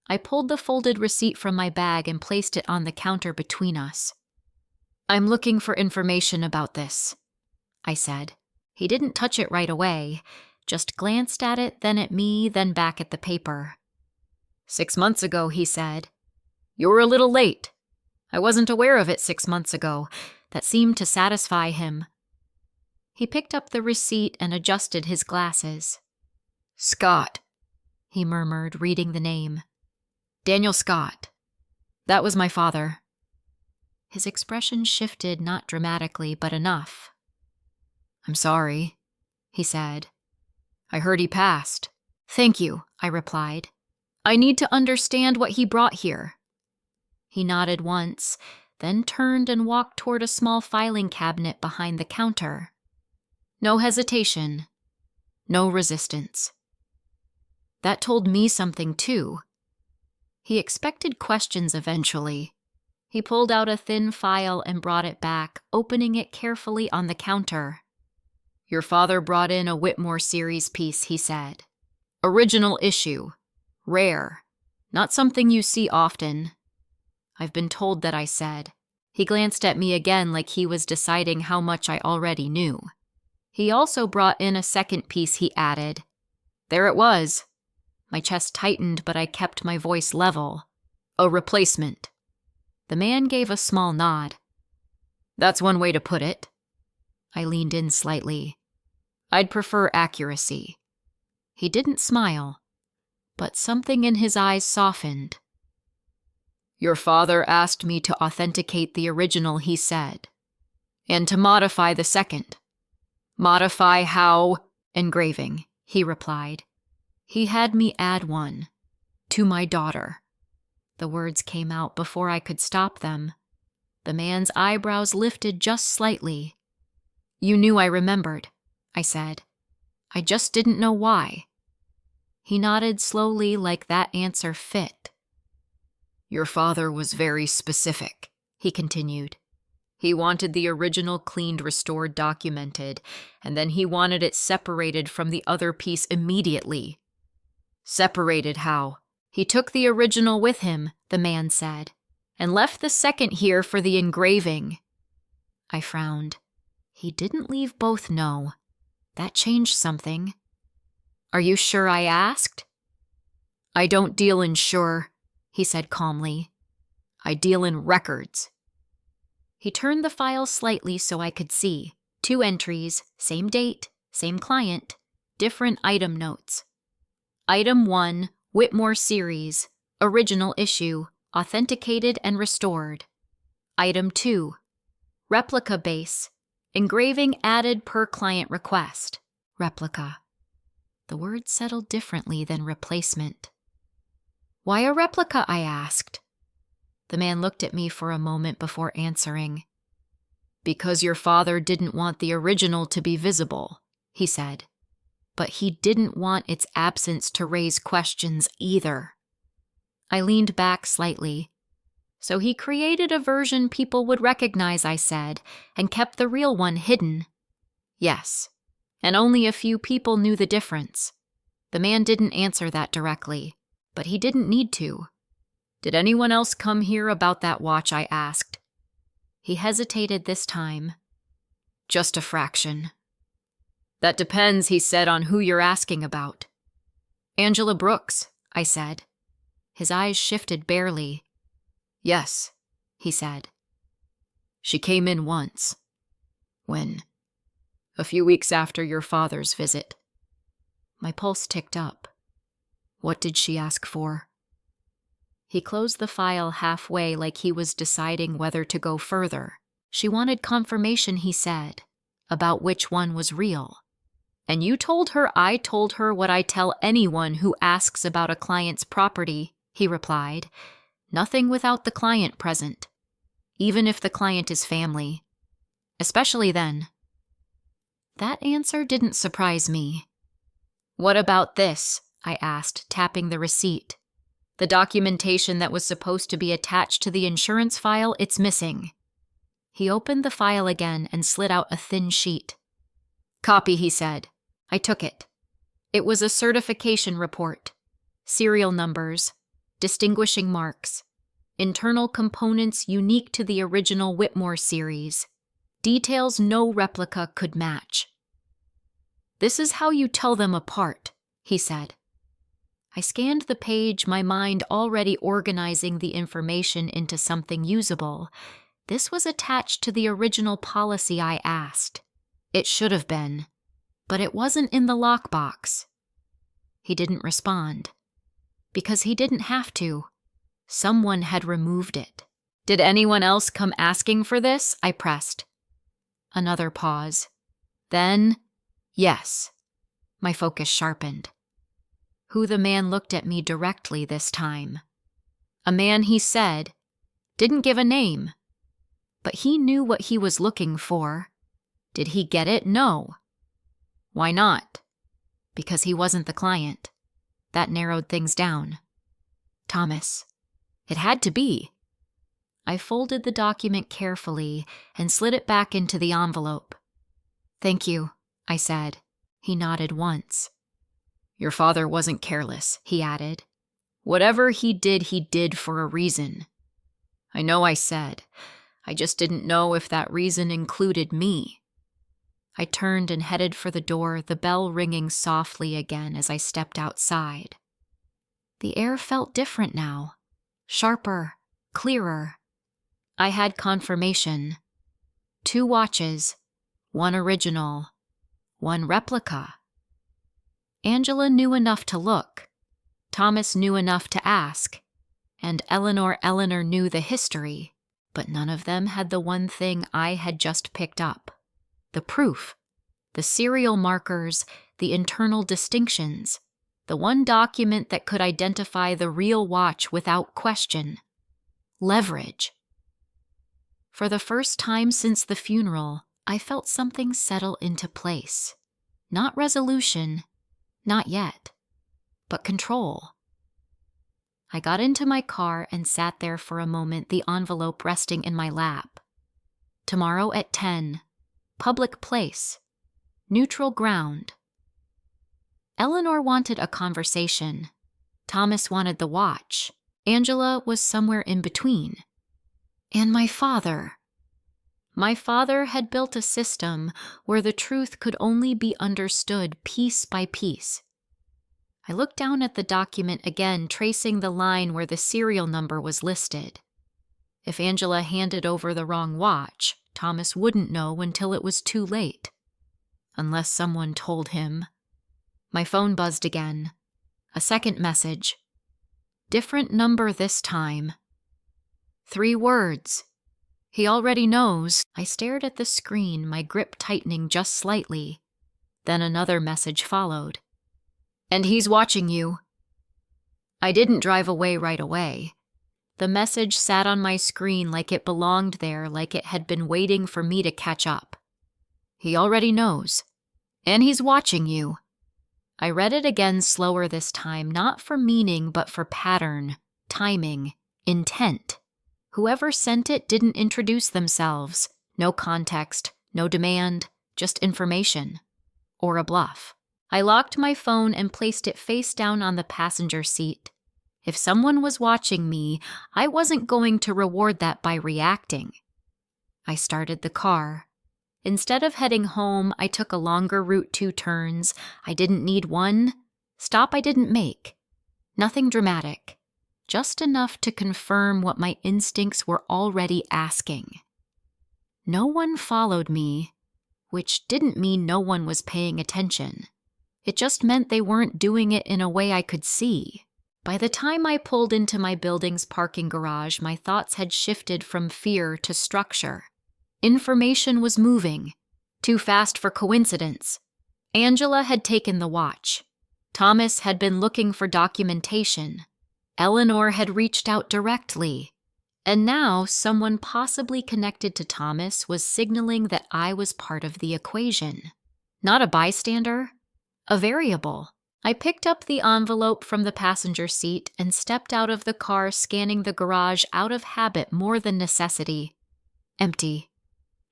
I pulled the folded receipt from my bag and placed it on the counter between us. "I'm looking for information about this," I said. He didn't touch it right away, just glanced at it, then at me, then back at the paper. 6 months ago, he said. "You were a little late. I wasn't aware of it 6 months ago." That seemed to satisfy him. He picked up the receipt and adjusted his glasses. "Scott," he murmured, reading the name. "Daniel Scott. That was my father." His expression shifted, not dramatically, but enough. "I'm sorry," he said. "I heard he passed." "Thank you," I replied. "I need to understand what he brought here." He nodded once, then turned and walked toward a small filing cabinet behind the counter. No hesitation, no resistance. That told me something too. He expected questions eventually. He pulled out a thin file and brought it back, opening it carefully on the counter. "Your father brought in a Whitmore series piece," he said. "Original issue. Rare. Not something you see often." "I've been told that," I said. He glanced at me again like he was deciding how much I already knew. "He also brought in a second piece," he added. There it was. My chest tightened, but I kept my voice level. "A replacement." The man gave a small nod. "That's one way to put it." I leaned in slightly. "I'd prefer accuracy." He didn't smile, but something in his eyes softened. "Your father asked me to authenticate the original," he said, "and to modify the second." "Modify how?" "Engraving," he replied. He had me add one. "To my daughter." The words came out before I could stop them. The man's eyebrows lifted just slightly. "You knew I remembered," I said. "I just didn't know why." He nodded slowly like that answer fit. "Your father was very specific," he continued. "He wanted the original cleaned, restored, documented, and then he wanted it separated from the other piece immediately." "Separated how?" "He took the original with him," the man said, "and left the second here for the engraving." I frowned. He didn't leave both, no. That changed something. "Are you sure?" I asked. "I don't deal in sure," he said calmly. "I deal in records." He turned the file slightly so I could see. 2 entries, same date, same client, different item notes. Item 1, Whitmore series, original issue, authenticated and restored. Item 2, replica base, engraving added per client request. Replica. The word settled differently than replacement. "Why a replica?" I asked. The man looked at me for a moment before answering. "Because your father didn't want the original to be visible," he said. "But he didn't want its absence to raise questions either." I leaned back slightly. "So he created a version people would recognize," I said, "and kept the real one hidden." "Yes, and only a few people knew the difference." The man didn't answer that directly, but he didn't need to. "Did anyone else come here about that watch?" I asked. He hesitated this time. "Just a fraction." "That depends," he said, "on who you're asking about." "Angela Brooks," I said. His eyes shifted barely. "Yes," he said. "She came in once." "When?" "A few weeks after your father's visit." My pulse ticked up. "What did she ask for?" He closed the file halfway like he was deciding whether to go further. "She wanted confirmation," he said, "about which one was real." "And you told her I told her what I tell anyone who asks about a client's property," he replied. "Nothing without the client present, even if the client is family. Especially then." That answer didn't surprise me. "What about this?" I asked, tapping the receipt. "The documentation that was supposed to be attached to the insurance file, it's missing." He opened the file again and slid out a thin sheet. "Copy," he said. I took it. It was a certification report. Serial numbers, distinguishing marks, internal components unique to the original Whitmore series, details no replica could match. "This is how you tell them apart," he said. I scanned the page, my mind already organizing the information into something usable. This was attached to the original policy I asked. It should have been, but it wasn't in the lockbox. He didn't respond. Because he didn't have to. Someone had removed it. Did anyone else come asking for this? I pressed. Another pause. Then, yes. My focus sharpened. Who the man looked at me directly this time. A man, he said, didn't give a name. But he knew what he was looking for. Did he get it? No. Why not? Because he wasn't the client. That narrowed things down. Thomas. It had to be. I folded the document carefully and slid it back into the envelope. Thank you, I said. He nodded once. Your father wasn't careless, he added. Whatever he did for a reason. I know I said. I just didn't know if that reason included me. I turned and headed for the door, the bell ringing softly again as I stepped outside. The air felt different now. Sharper, clearer. I had confirmation. 2 watches, 1 original, 1 replica. Angela knew enough to look. Thomas knew enough to ask. And Eleanor knew the history, but none of them had the one thing I had just picked up. The proof, the serial markers, the internal distinctions, the one document that could identify the real watch without question. Leverage. For the first time since the funeral, I felt something settle into place. Not resolution, not yet, but control. I got into my car and sat there for a moment, the envelope resting in my lap. Tomorrow at 10. Public place. Neutral ground. Eleanor wanted a conversation. Thomas wanted the watch. Angela was somewhere in between. And my father. My father had built a system where the truth could only be understood piece by piece. I looked down at the document again, tracing the line where the serial number was listed. If Angela handed over the wrong watch, Thomas wouldn't know until it was too late. Unless someone told him. My phone buzzed again. A second message. Different number this time. 3 words. He already knows. I stared at the screen, my grip tightening just slightly. Then another message followed. And he's watching you. I didn't drive away right away. The message sat on my screen like it belonged there, like it had been waiting for me to catch up. He already knows. And he's watching you. I read it again slower this time, not for meaning, but for pattern, timing, intent. Whoever sent it didn't introduce themselves. No context, no demand, just information. Or a bluff. I locked my phone and placed it face down on the passenger seat. If someone was watching me, I wasn't going to reward that by reacting. I started the car. Instead of heading home, I took a longer route 2 turns. I didn't need one stop I didn't make. Nothing dramatic. Just enough to confirm what my instincts were already asking. No one followed me, which didn't mean no one was paying attention. It just meant they weren't doing it in a way I could see. By the time I pulled into my building's parking garage, my thoughts had shifted from fear to structure. Information was moving. Too fast for coincidence. Angela had taken the watch. Thomas had been looking for documentation. Eleanor had reached out directly. And now someone possibly connected to Thomas was signaling that I was part of the equation. Not a bystander. A variable. I picked up the envelope from the passenger seat and stepped out of the car, scanning the garage out of habit more than necessity. Empty.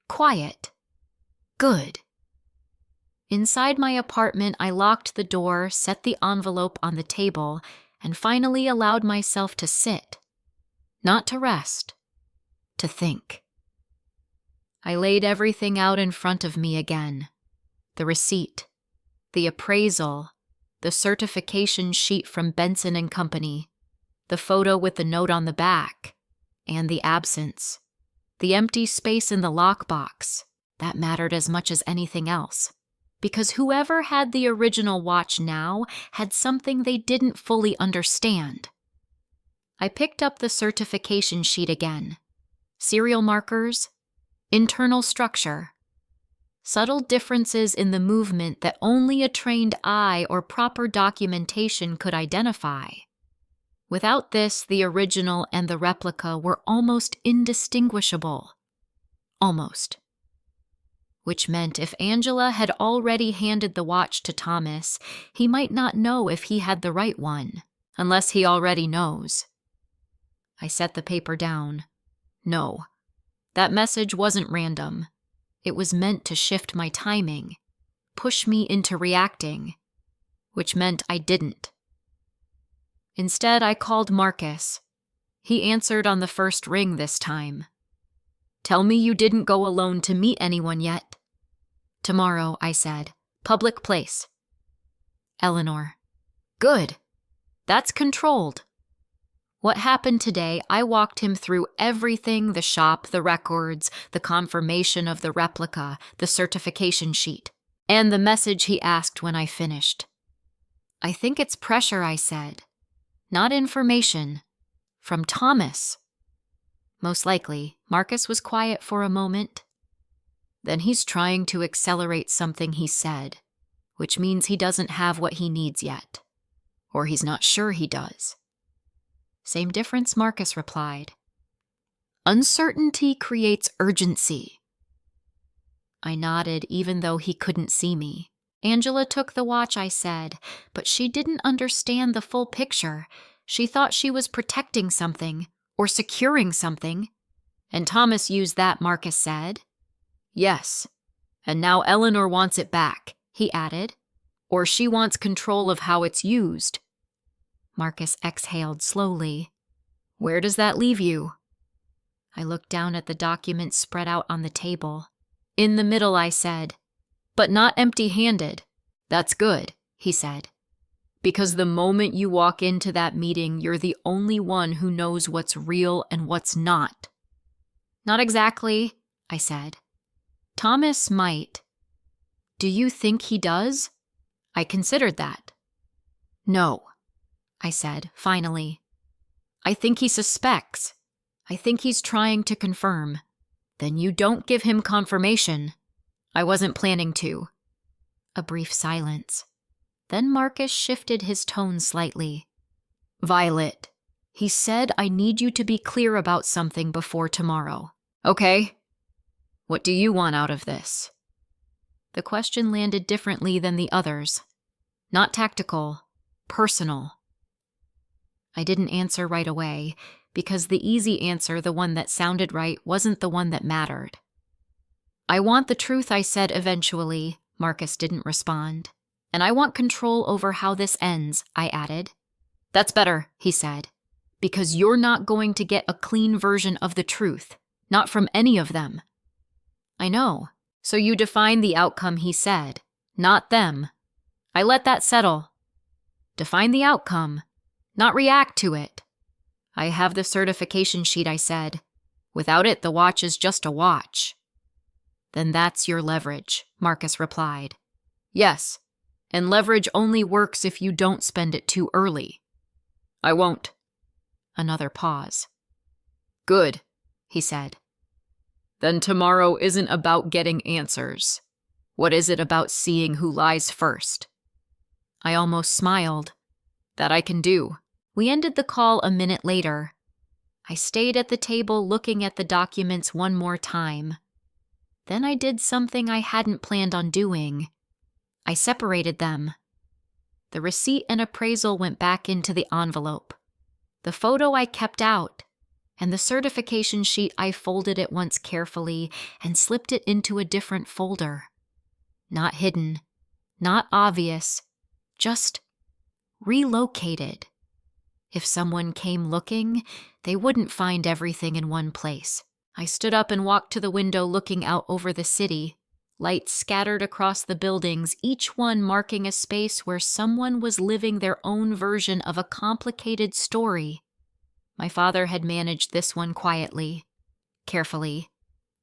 Quiet. Good. Inside my apartment, I locked the door, set the envelope on the table, and finally allowed myself to sit. Not to rest. To think. I laid everything out in front of me again. The receipt. The appraisal, the certification sheet from Benson and Company, the photo with the note on the back, and the absence, the empty space in the lockbox. That mattered as much as anything else, because whoever had the original watch now had something they didn't fully understand. I picked up the certification sheet again. serial markers, internal structure. Subtle differences in the movement that only a trained eye or proper documentation could identify. Without this, the original and the replica were almost indistinguishable. Almost. Which meant if Angela had already handed the watch to Thomas, he might not know if he had the right one, unless he already knows. I set the paper down. No, that message wasn't random. It was meant to shift my timing, push me into reacting, which meant I didn't. Instead, I called Marcus. He answered on the first ring this time. Tell me you didn't go alone to meet anyone yet. Tomorrow, I said. Public place. Eleanor. Good. That's controlled. What happened today, I walked him through everything, the shop, the records, the confirmation of the replica, the certification sheet, and the message he asked when I finished. I think it's pressure, I said. Not information. From Thomas. Most likely, Marcus was quiet for a moment. Then he's trying to accelerate something he said, which means he doesn't have what he needs yet. Or he's not sure he does. Same difference, Marcus replied. Uncertainty creates urgency. I nodded even though he couldn't see me. Angela took the watch, I said, but she didn't understand the full picture. She thought she was protecting something, or securing something. And Thomas used that, Marcus said. Yes, and now Eleanor wants it back, he added. Or she wants control of how it's used. Marcus exhaled slowly. Where does that leave you? I looked down at the documents spread out on the table. In the middle, I said. But not empty-handed. That's good, he said. Because the moment you walk into that meeting, you're the only one who knows what's real and what's not. Not exactly, I said. Thomas might. Do you think he does? I considered that. No, I said, finally. I think he suspects. I think he's trying to confirm. Then you don't give him confirmation. I wasn't planning to. A brief silence. Then Marcus shifted his tone slightly. Violet, he said I need you to be clear about something before tomorrow. Okay? What do you want out of this? The question landed differently than the others. Not tactical, personal. I didn't answer right away, because the easy answer, the one that sounded right, wasn't the one that mattered. I want the truth, I said eventually. Marcus didn't respond. And I want control over how this ends, I added. That's better, he said, because you're not going to get a clean version of the truth, not from any of them. I know, so you define the outcome, he said, not them. I let that settle. Define the outcome, not react to it. I have the certification sheet, I said. Without it, the watch is just a watch. Then that's your leverage, Marcus replied. Yes, and leverage only works if you don't spend it too early. I won't. Another pause. Good, he said. Then tomorrow isn't about getting answers. What is it about seeing who lies first? I almost smiled. That I can do. We ended the call a minute later. I stayed at the table looking at the documents one more time. Then I did something I hadn't planned on doing. I separated them. The receipt and appraisal went back into the envelope. The photo I kept out, and the certification sheet I folded at once carefully and slipped it into a different folder. Not hidden, not obvious, just relocated. If someone came looking, they wouldn't find everything in one place. I stood up and walked to the window looking out over the city. Lights scattered across the buildings, each one marking a space where someone was living their own version of a complicated story. My father had managed this one quietly, carefully,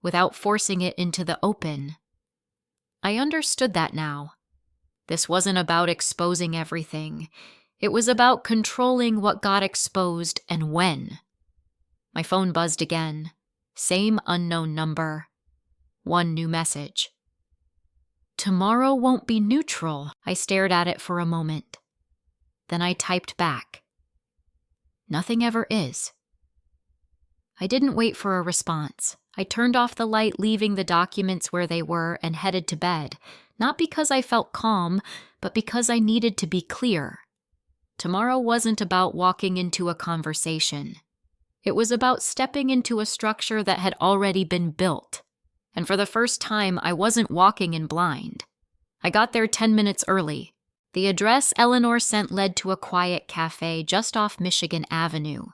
without forcing it into the open. I understood that now. This wasn't about exposing everything. It was about controlling what got exposed and when. My phone buzzed again. Same unknown number. One new message. Tomorrow won't be neutral. I stared at it for a moment. Then I typed back. Nothing ever is. I didn't wait for a response. I turned off the light, leaving the documents where they were, and headed to bed, not because I felt calm, but because I needed to be clear. Tomorrow wasn't about walking into a conversation. It was about stepping into a structure that had already been built. And for the first time, I wasn't walking in blind. I got there 10 minutes early. The address Eleanor sent led to a quiet cafe just off Michigan Avenue.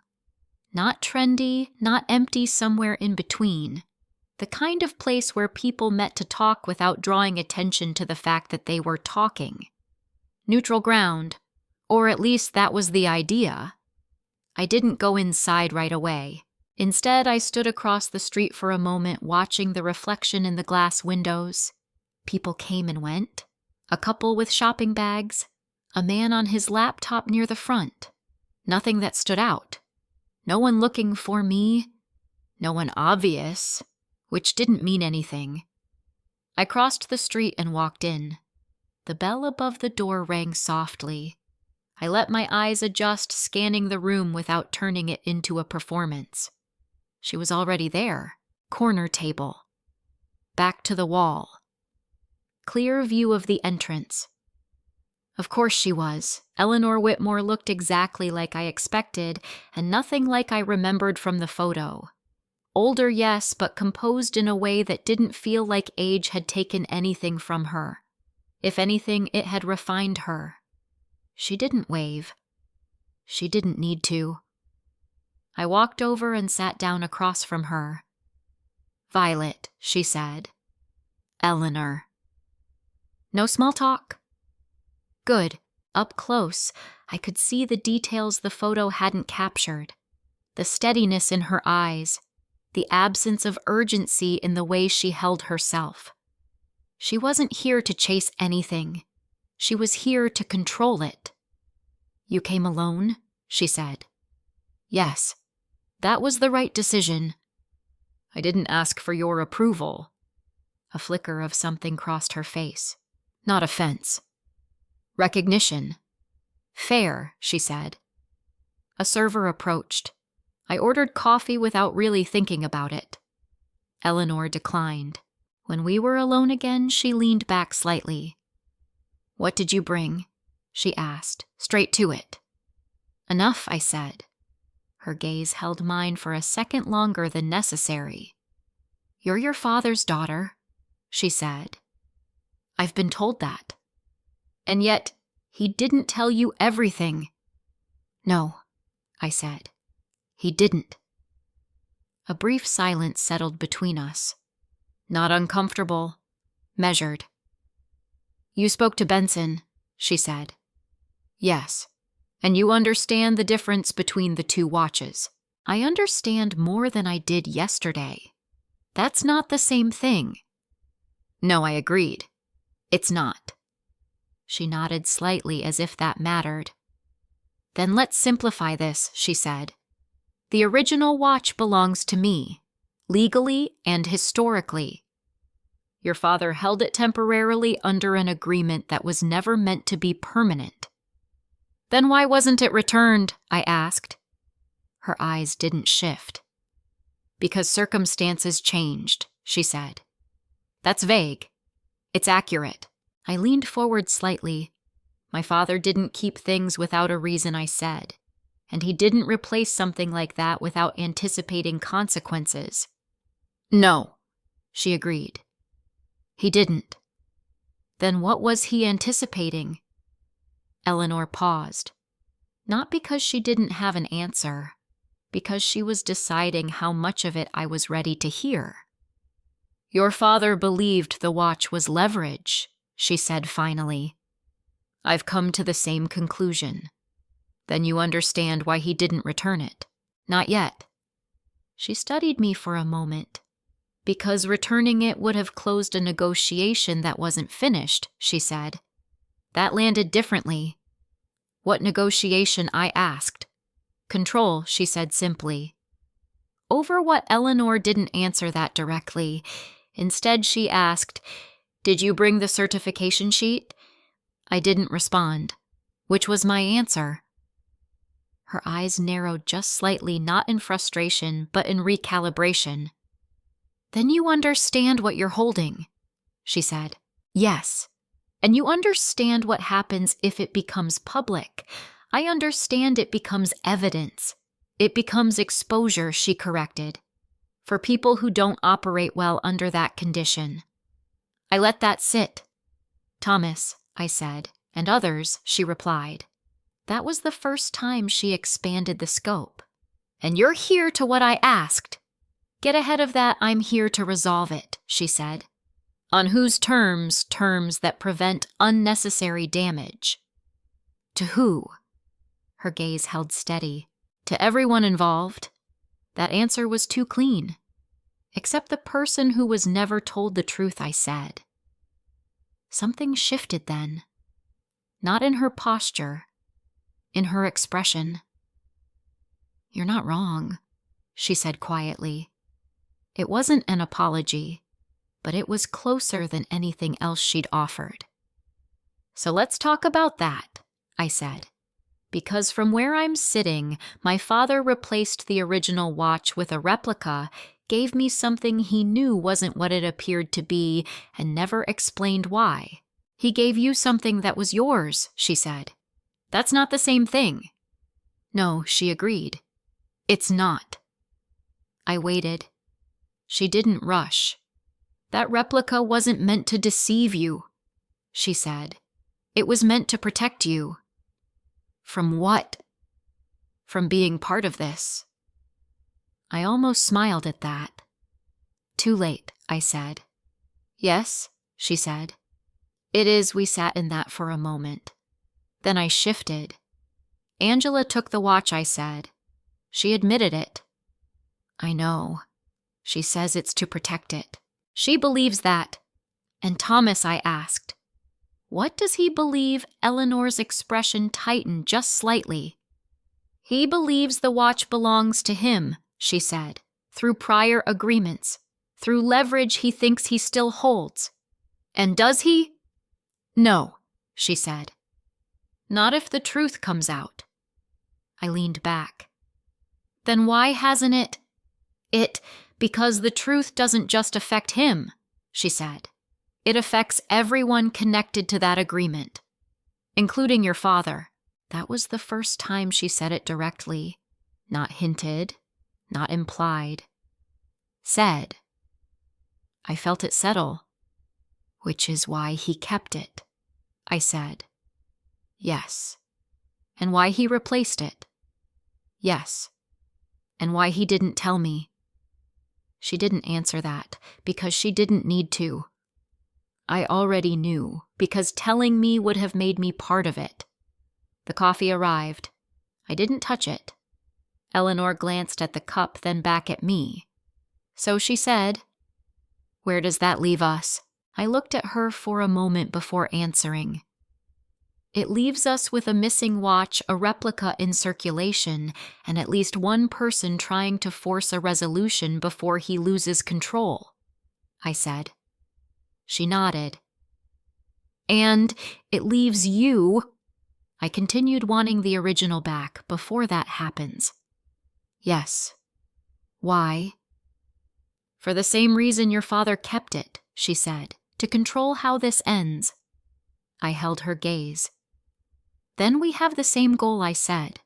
Not trendy, not empty, somewhere in between. The kind of place where people met to talk without drawing attention to the fact that they were talking. Neutral ground, or at least that was the idea. I didn't go inside right away. Instead, I stood across the street for a moment, watching the reflection in the glass windows. People came and went. A couple with shopping bags. A man on his laptop near the front. Nothing that stood out. No one looking for me. No one obvious, which didn't mean anything. I crossed the street and walked in. The bell above the door rang softly. I let my eyes adjust, scanning the room without turning it into a performance. She was already there. Corner table. Back to the wall. Clear view of the entrance. Of course she was. Eleanor Whitmore looked exactly like I expected, and nothing like I remembered from the photo. Older, yes, but composed in a way that didn't feel like age had taken anything from her. If anything, it had refined her. She didn't wave. She didn't need to. I walked over and sat down across from her. "Violet," she said. "Eleanor." No small talk. Good. Up close, I could see the details the photo hadn't captured. The steadiness in her eyes. The absence of urgency in the way she held herself. She wasn't here to chase anything. She was here to control it. "You came alone?" she said. "Yes. That was the right decision." "I didn't ask for your approval." A flicker of something crossed her face. "Not offense." "Recognition." "Fair," she said. A server approached. I ordered coffee without really thinking about it. Eleanor declined. When we were alone again, she leaned back slightly. "What did you bring?" she asked, straight to it. "Enough," I said. Her gaze held mine for a second longer than necessary. "You're your father's daughter," she said. "I've been told that." "And yet, he didn't tell you everything." "No," I said. "He didn't." A brief silence settled between us. Not uncomfortable. Measured. "You spoke to Benson," she said. "Yes. And you understand the difference between the two watches." "I understand more than I did yesterday." "That's not the same thing." "No, I agreed. It's not." She nodded slightly as if that mattered. "Then let's simplify this," she said. "The original watch belongs to me, legally and historically. Your father held it temporarily under an agreement that was never meant to be permanent." "Then why wasn't it returned?" I asked. Her eyes didn't shift. "Because circumstances changed," she said. "That's vague. It's accurate." I leaned forward slightly. "My father didn't keep things without a reason," I said. "And he didn't replace something like that without anticipating consequences." "No," she agreed. "He didn't." "Then what was he anticipating?" Eleanor paused. Not because she didn't have an answer, because she was deciding how much of it I was ready to hear. "Your father believed the watch was leverage," she said finally. "I've come to the same conclusion." "Then you understand why he didn't return it?" "Not yet." She studied me for a moment. "Because returning it would have closed a negotiation that wasn't finished," she said. "That landed differently." "What negotiation?" I asked. "Control," she said simply. Over what Eleanor didn't answer that directly. Instead, she asked, "Did you bring the certification sheet?" I didn't respond, which was my answer. Her eyes narrowed just slightly, not in frustration, but in recalibration. "Then you understand what you're holding," she said. "Yes. And you understand what happens if it becomes public. I understand it becomes evidence. It becomes exposure," she corrected, "for people who don't operate well under that condition." I let that sit. "Thomas," I said, "and others," she replied. That was the first time she expanded the scope. "And you're here to what I asked." "Get ahead of that, I'm here to resolve it," she said. "On whose terms? Terms that prevent unnecessary damage." "To who?" Her gaze held steady. "To everyone involved." That answer was too clean. "Except the person who was never told the truth," I said. Something shifted then. Not in her posture, in her expression. "You're not wrong," she said quietly. It wasn't an apology, but it was closer than anything else she'd offered. "So let's talk about that," I said. "Because from where I'm sitting, my father replaced the original watch with a replica, gave me something he knew wasn't what it appeared to be, and never explained why. He gave you something that was yours," she said. "That's not the same thing." "No," she agreed. "It's not." I waited. She didn't rush. "That replica wasn't meant to deceive you," she said. "It was meant to protect you." "From what?" "From being part of this." I almost smiled at that. "Too late," I said. "Yes," she said. "It is." We sat in that for a moment. Then I shifted. "Angela took the watch," I said. "She admitted it." "I know. She says it's to protect it. She believes that." "And Thomas," I asked. "What does he believe?" Eleanor's expression tightened just slightly. "He believes the watch belongs to him," she said, "through prior agreements, through leverage he thinks he still holds." "And does he?" "No," she said. "Not if the truth comes out." I leaned back. "Then why hasn't it?" Because the truth doesn't just affect him," she said. "It affects everyone connected to that agreement, including your father." That was the first time she said it directly, not hinted, not implied. Said. I felt it settle. "Which is why he kept it," I said. "Yes." "And why he replaced it?" "Yes." "And why he didn't tell me?" She didn't answer that, because she didn't need to. I already knew, because telling me would have made me part of it. The coffee arrived. I didn't touch it. Eleanor glanced at the cup, then back at me. So she said, "Where does that leave us?" I looked at her for a moment before answering. "It leaves us with a missing watch, a replica in circulation, and at least one person trying to force a resolution before he loses control," I said. She nodded. "And it leaves you," I continued, wanting the original back before that happens. "Yes." "Why?" "For the same reason your father kept it," she said, "to control how this ends." I held her gaze. "Then we have the same goal," I said.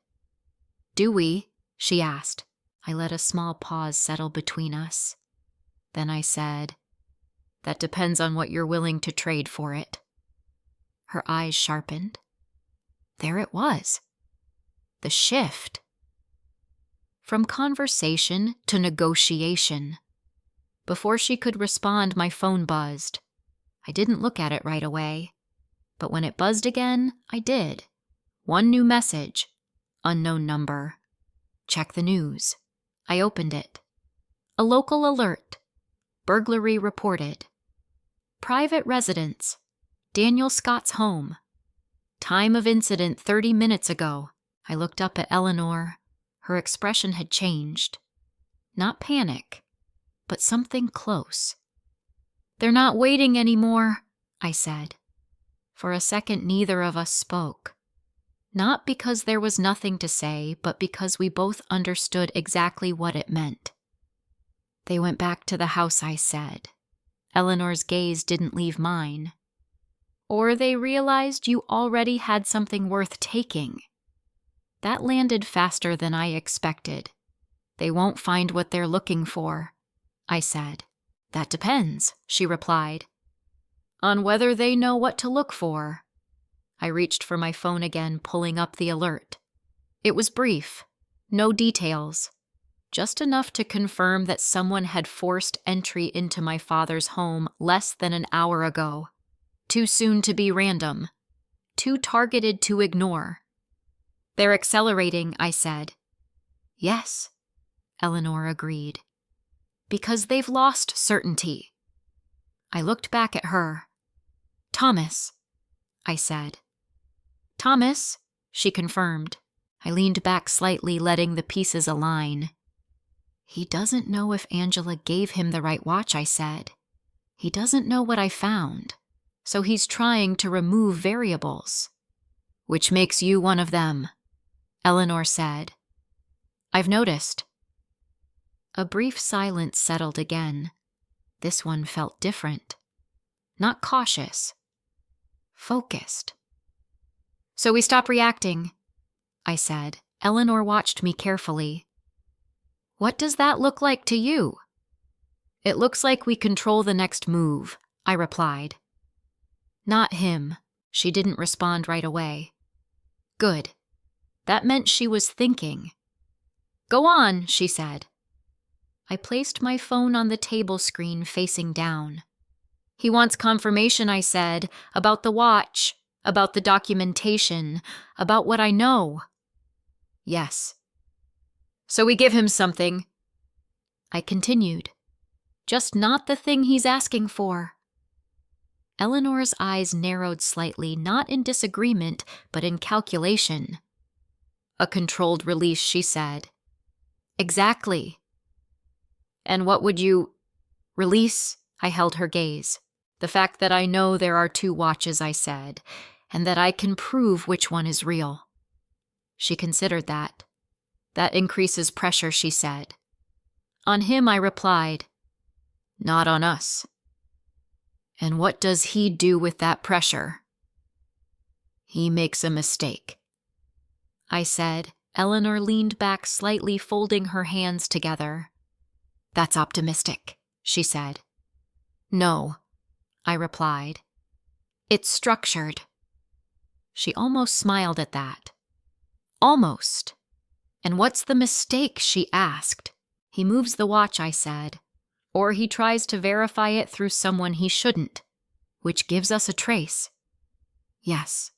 "Do we?" she asked. I let a small pause settle between us. Then I said, "That depends on what you're willing to trade for it." Her eyes sharpened. There it was. The shift. From conversation to negotiation. Before she could respond, my phone buzzed. I didn't look at it right away, but when it buzzed again, I did. One new message. Unknown number. Check the news. I opened it. A local alert. Burglary reported. Private residence. Daniel Scott's home. Time of incident 30 minutes ago. I looked up at Eleanor. Her expression had changed. Not panic, but something close. "They're not waiting anymore," I said. For a second, neither of us spoke. Not because there was nothing to say, but because we both understood exactly what it meant. "They went back to the house," I said. Eleanor's gaze didn't leave mine. "Or they realized you already had something worth taking." That landed faster than I expected. "They won't find what they're looking for," I said. "That depends," she replied. "On whether they know what to look for." I reached for my phone again, pulling up the alert. It was brief, no details, just enough to confirm that someone had forced entry into my father's home less than an hour ago. Too soon to be random. Too targeted to ignore. "They're accelerating," I said. "Yes," Eleanor agreed. "Because they've lost certainty." I looked back at her. "Thomas," I said. "Thomas," she confirmed. I leaned back slightly, letting the pieces align. "He doesn't know if Angela gave him the right watch," I said. "He doesn't know what I found, so he's trying to remove variables." "Which makes you one of them," Eleanor said. "I've noticed." A brief silence settled again. This one felt different. Not cautious. Focused. "So we stop reacting," I said. Eleanor watched me carefully. "What does that look like to you?" "It looks like we control the next move," I replied. "Not him." She didn't respond right away. Good. That meant she was thinking. "Go on," she said. I placed my phone on the table screen facing down. "He wants confirmation," I said, "about the watch, about the documentation, about what I know." "Yes." "So we give him something." I continued. "Just not the thing he's asking for." Eleanor's eyes narrowed slightly, not in disagreement, but in calculation. "A controlled release," she said. "Exactly." "And what would you release?" I held her gaze. "The fact that I know there are two watches," I said, "and that I can prove which one is real." She considered that. "That increases pressure," she said. "On him," I replied. "Not on us." "And what does he do with that pressure?" "He makes a mistake," I said. Eleanor leaned back slightly, folding her hands together. "That's optimistic," she said. "No," I replied. "It's structured." She almost smiled at that. "Almost." "And what's the mistake?" she asked. "He moves the watch," I said. "Or he tries to verify it through someone he shouldn't, which gives us a trace." "Yes."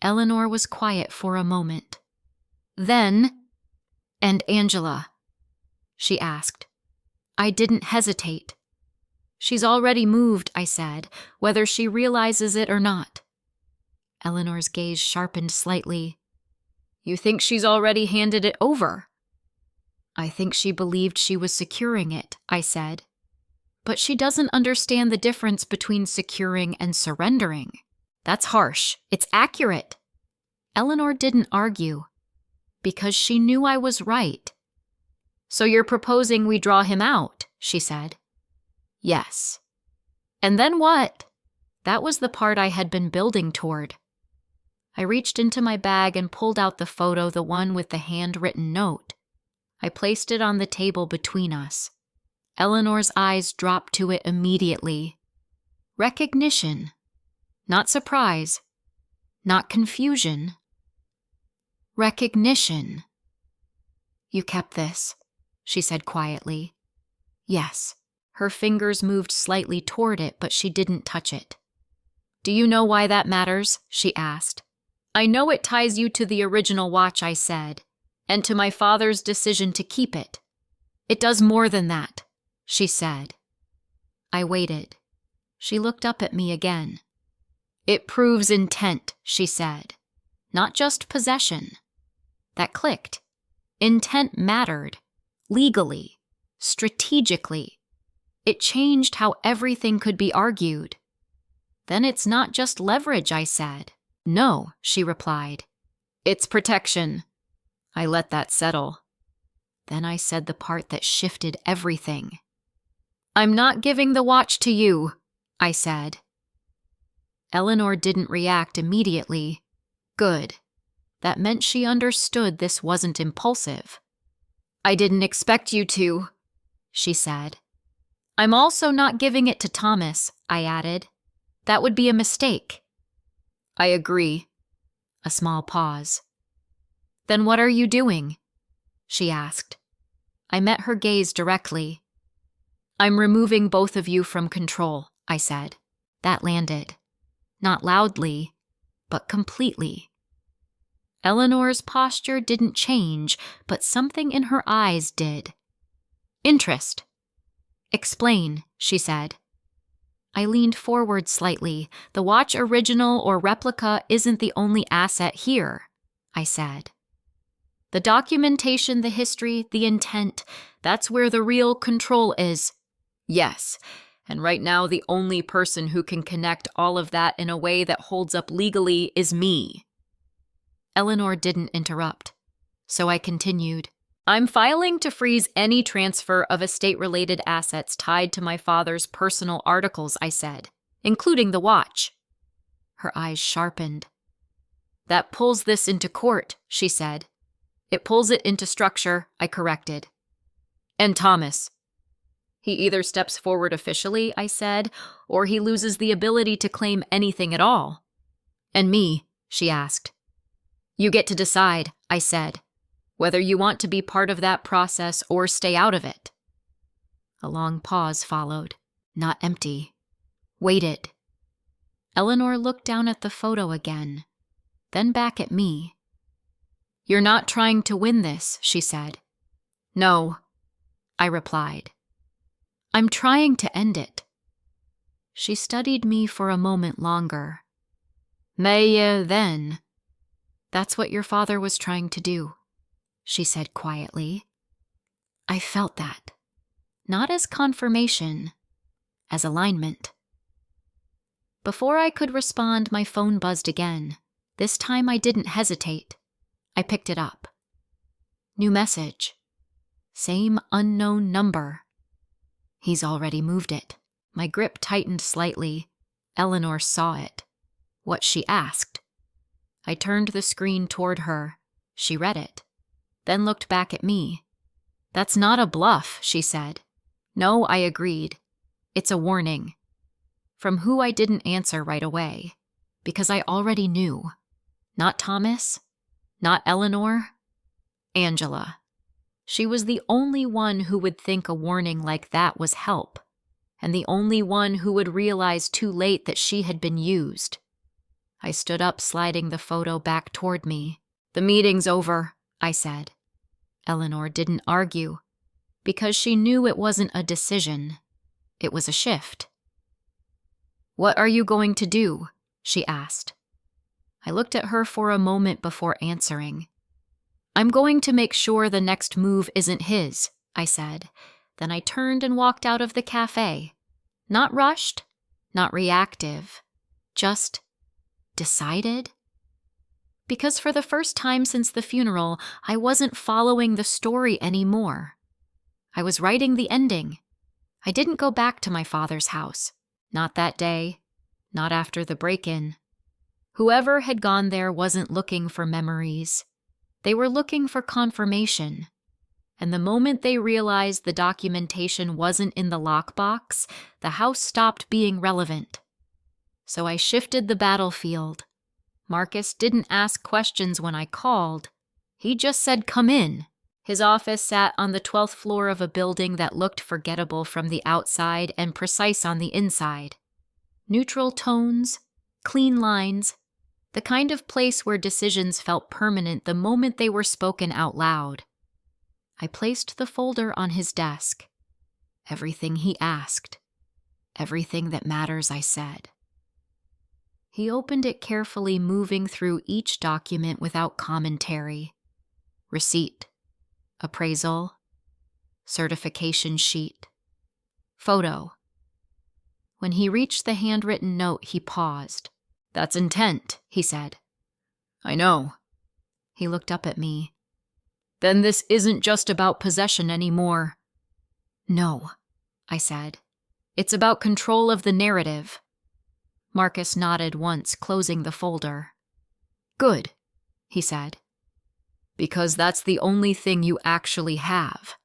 Eleanor was quiet for a moment. Then, "And Angela?" she asked. I didn't hesitate. "She's already moved," I said, "whether she realizes it or not." Eleanor's gaze sharpened slightly. "You think she's already handed it over?" "I think she believed she was securing it," I said. "But she doesn't understand the difference between securing and surrendering." "That's harsh. It's accurate." Eleanor didn't argue, because she knew I was right. "So you're proposing we draw him out," she said. "Yes." "And then what?" That was the part I had been building toward. I reached into my bag and pulled out the photo, the one with the handwritten note. I placed it on the table between us. Eleanor's eyes dropped to it immediately. Recognition. Not surprise. Not confusion. Recognition. "You kept this," she said quietly. "Yes." Her fingers moved slightly toward it, but she didn't touch it. "Do you know why that matters?" she asked. "I know it ties you to the original watch," I said, "and to my father's decision to keep it." "It does more than that," she said. I waited. She looked up at me again. "It proves intent," she said. "Not just possession." That clicked. Intent mattered. legally, strategically. It changed how everything could be argued. Then it's not just leverage, I said. No, she replied. It's protection. I let that settle. Then I said the part that shifted everything. I'm not giving the watch to you, I said. Eleanor didn't react immediately. Good. That meant she understood this wasn't impulsive. I didn't expect you to, she said. I'm also not giving it to Thomas, I added. That would be a mistake. I agree. A small pause. Then what are you doing? She asked. I met her gaze directly. I'm removing both of you from control, I said. That landed. Not loudly, but completely. Eleanor's posture didn't change, but something in her eyes did. Interest. Explain, she said. I leaned forward slightly. The watch, original or replica, isn't the only asset here, I said. The documentation, the history, the intent, that's where the real control is. Yes, and right now the only person who can connect all of that in a way that holds up legally is me. Eleanor didn't interrupt, so I continued. I'm filing to freeze any transfer of estate-related assets tied to my father's personal articles, I said, including the watch. Her eyes sharpened. That pulls this into court, she said. It pulls it into structure, I corrected. And Thomas. He either steps forward officially, I said, or he loses the ability to claim anything at all. And me, she asked. You get to decide, I said, whether you want to be part of that process or stay out of it. A long pause followed, not empty. Waited. Eleanor looked down at the photo again, then back at me. You're not trying to win this, she said. No, I replied. I'm trying to end it. She studied me for a moment longer. Then. That's what your father was trying to do, she said quietly. I felt that. Not as confirmation, as alignment. Before I could respond, my phone buzzed again. This time I didn't hesitate. I picked it up. New message. Same unknown number. He's already moved it. My grip tightened slightly. Eleanor saw it. What she asked. I turned the screen toward her. She read it, then looked back at me. That's not a bluff, she said. No, I agreed. It's a warning. From who I didn't answer right away, because I already knew. Not Thomas, not Eleanor, Angela. She was the only one who would think a warning like that was help, and the only one who would realize too late that she had been used. I stood up, sliding the photo back toward me. The meeting's over, I said. Eleanor didn't argue, because she knew it wasn't a decision. It was a shift. What are you going to do? She asked. I looked at her for a moment before answering. I'm going to make sure the next move isn't his, I said. Then I turned and walked out of the cafe. Not rushed, not reactive, just decided. Because for the first time since the funeral, I wasn't following the story anymore. I was writing the ending. I didn't go back to my father's house. Not that day. Not after the break-in. Whoever had gone there wasn't looking for memories. They were looking for confirmation. And the moment they realized the documentation wasn't in the lockbox, the house stopped being relevant. So I shifted the battlefield. Marcus didn't ask questions when I called. He just said, "Come in." His office sat on the 12th floor of a building that looked forgettable from the outside and precise on the inside. Neutral tones, clean lines, the kind of place where decisions felt permanent the moment they were spoken out loud. I placed the folder on his desk. Everything he asked. Everything that matters, I said. He opened it carefully, moving through each document without commentary. Receipt. Appraisal. certification sheet, photo. When he reached the handwritten note, he paused. "That's intent," he said. "I know." He looked up at me. "Then this isn't just about possession anymore." "No," I said. "It's about control of the narrative." Marcus nodded once, closing the folder. "Good," he said. "Because that's the only thing you actually have."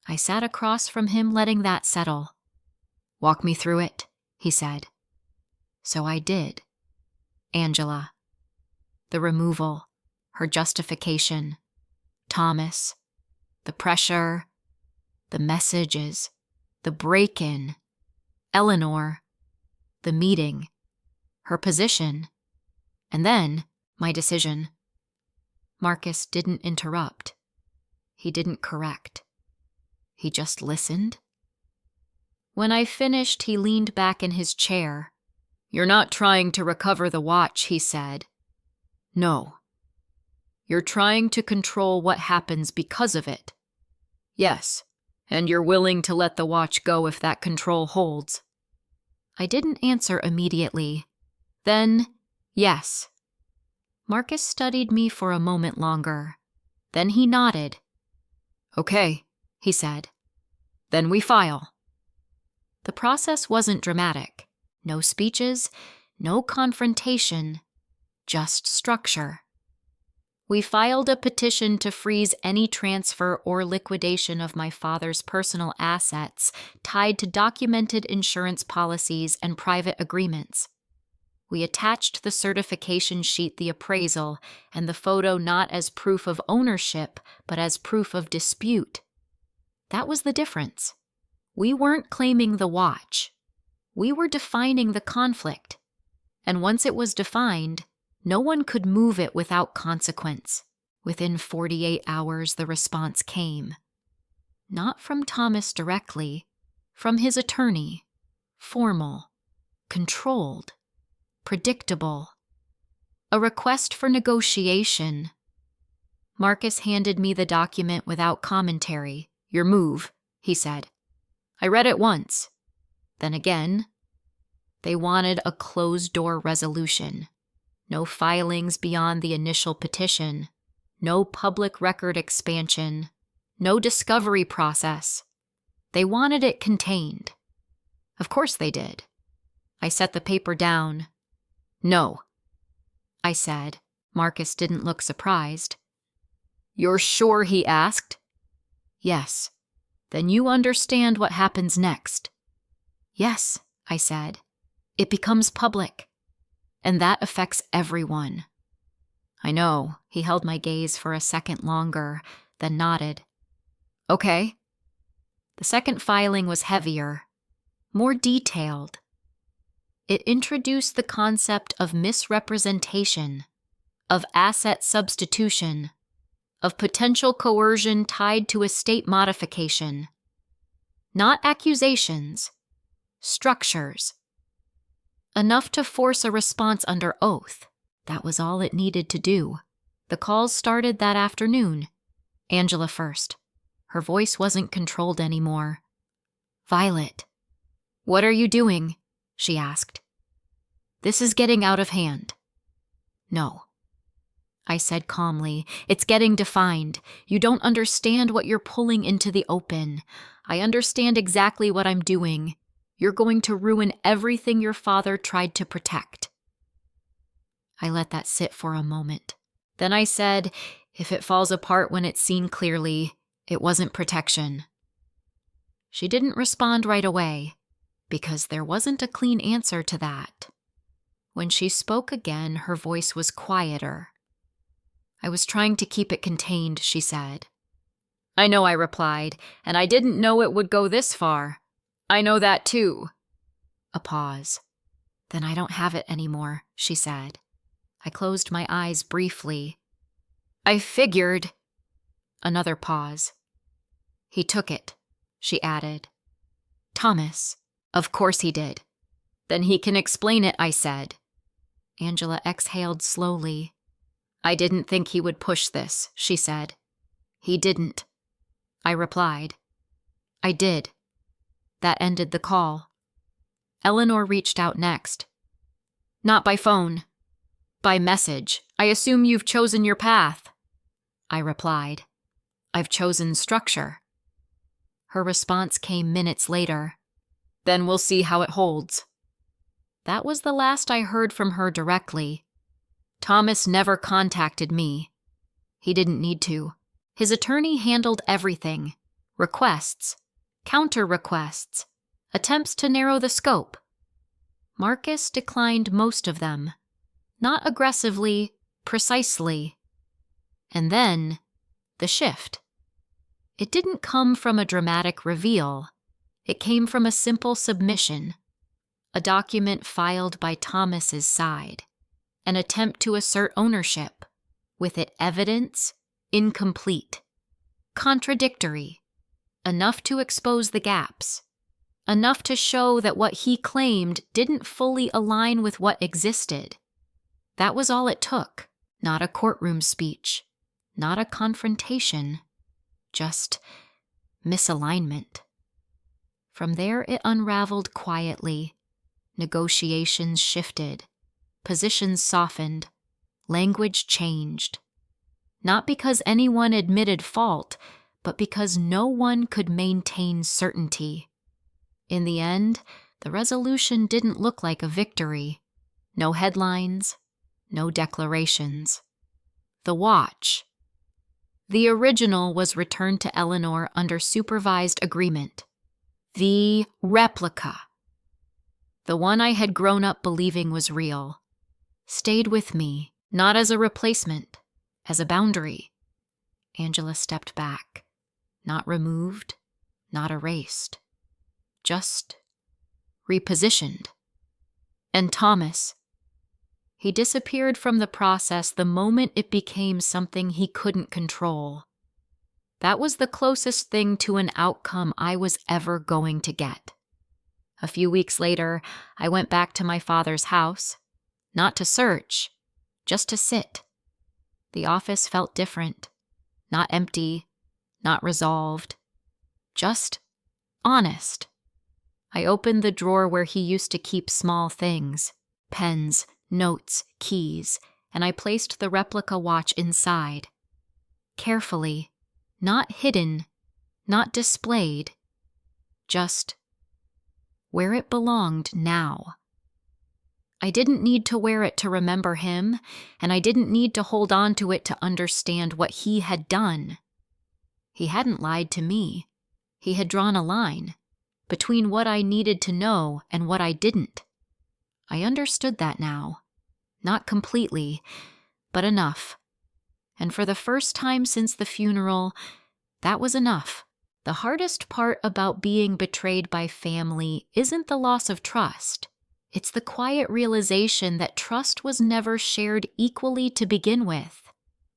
I sat across from him, letting that settle. "Walk me through it," he said. So I did. Angela. The removal. Her justification. Thomas. The pressure. The messages. The break-in. Eleanor. The meeting. Her position. And then my decision. Marcus didn't interrupt. He didn't correct. He just listened. When I finished, he leaned back in his chair. "You're not trying to recover the watch," he said. "No. You're trying to control what happens because of it." "Yes, and you're willing to let the watch go if that control holds." I didn't answer immediately. Then, yes. Marcus studied me for a moment longer. Then he nodded. "Okay," he said. "Then we file." The process wasn't dramatic. No speeches, no confrontation, just structure. We filed a petition to freeze any transfer or liquidation of my father's personal assets tied to documented insurance policies and private agreements. We attached the certification sheet, the appraisal, and the photo not as proof of ownership, but as proof of dispute. That was the difference. We weren't claiming the watch. We were defining the conflict. And once it was defined, no one could move it without consequence. Within 48 hours, the response came. Not from Thomas directly, from his attorney. Formal, controlled, predictable. A request for negotiation. Marcus handed me the document without commentary. "Your move," he said. I read it once. Then again. They wanted a closed-door resolution. No filings beyond the initial petition. No public record expansion. No discovery process. They wanted it contained. Of course they did. I set the paper down. "No," I said. Marcus didn't look surprised. "You're sure?" he asked. "Yes." "Then you understand what happens next." "Yes," I said. "It becomes public. And that affects everyone." "I know." He held my gaze for a second longer, then nodded. "Okay." The second filing was heavier, more detailed. It introduced the concept of misrepresentation, of asset substitution, of potential coercion tied to estate modification. Not accusations, structures. Enough to force a response under oath. That was all it needed to do. The calls started that afternoon. Angela first. Her voice wasn't controlled anymore. "Violet." "What are you doing?" she asked. "This is getting out of hand." "No." I said calmly. "It's getting defined. You don't understand what you're pulling into the open. I understand exactly what I'm doing. You're going to ruin everything your father tried to protect." I let that sit for a moment. Then I said, "If it falls apart when it's seen clearly, it wasn't protection." She didn't respond right away, because there wasn't a clean answer to that. When she spoke again, her voice was quieter. "I was trying to keep it contained," she said. "I know," I replied, "and I didn't know it would go this far. I know that too." A pause. "Then I don't have it anymore," she said. I closed my eyes briefly. "I figured." Another pause. "He took it," she added. "Thomas." "Of course he did." "Then he can explain it," I said. Angela exhaled slowly. "I didn't think he would push this," she said. "He didn't." I replied. I did. That ended the call. Eleanor reached out next. Not by phone. By message. I assume you've chosen your path. I replied. I've chosen structure. Her response came minutes later. Then we'll see how it holds. That was the last I heard from her directly. Thomas never contacted me. He didn't need to. His attorney handled everything. Requests, counter-requests, attempts to narrow the scope. Marcus declined most of them. Not aggressively, precisely. And then, the shift. It didn't come from a dramatic reveal. It came from a simple submission. A document filed by Thomas's side. An attempt to assert ownership. With it evidence, incomplete. Contradictory. Enough to expose the gaps. Enough to show that what he claimed didn't fully align with what existed. That was all it took. Not a courtroom speech. Not a confrontation. Just misalignment. From there it unraveled quietly. Negotiations shifted. Positions softened. Language changed. Not because anyone admitted fault, but because no one could maintain certainty. In the end, the resolution didn't look like a victory. No headlines, no declarations. The watch. The original was returned to Eleanor under supervised agreement. The replica. The one I had grown up believing was real. Stayed with me, not as a replacement, as a boundary. Angela stepped back. Not removed, not erased. Just repositioned. And Thomas. He disappeared from the process the moment it became something he couldn't control. That was the closest thing to an outcome I was ever going to get. A few weeks later, I went back to my father's house. Not to search, just to sit. The office felt different. Not empty, not resolved. Just honest. I opened the drawer where he used to keep small things. Pens, notes, keys, and I placed the replica watch inside. Carefully, not hidden, not displayed. Just where it belonged now. I didn't need to wear it to remember him, and I didn't need to hold on to it to understand what he had done. He hadn't lied to me. He had drawn a line between what I needed to know and what I didn't. I understood that now. Not completely, but enough. And for the first time since the funeral, that was enough. The hardest part about being betrayed by family isn't the loss of trust. It's the quiet realization that trust was never shared equally to begin with.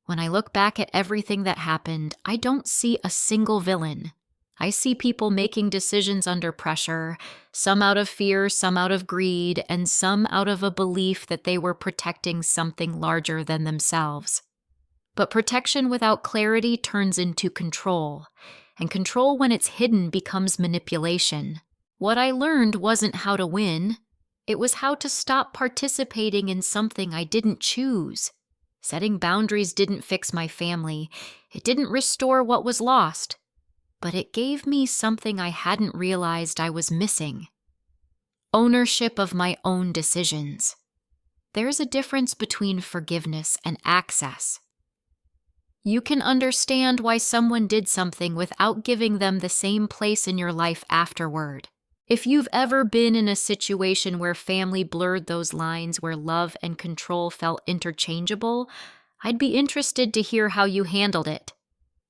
When I look back at everything that happened, I don't see a single villain. I see people making decisions under pressure, some out of fear, some out of greed, and some out of a belief that they were protecting something larger than themselves. But protection without clarity turns into control, and control when it's hidden becomes manipulation. What I learned wasn't how to win. It was how to stop participating in something I didn't choose. Setting boundaries didn't fix my family. It didn't restore what was lost. But it gave me something I hadn't realized I was missing. Ownership of my own decisions. There's a difference between forgiveness and access. You can understand why someone did something without giving them the same place in your life afterward. If you've ever been in a situation where family blurred those lines, where love and control felt interchangeable, I'd be interested to hear how you handled it.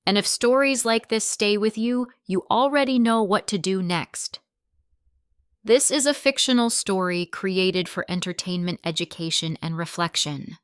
And if stories like this stay with you, you already know what to do next. This is a fictional story created for entertainment, education, and reflection.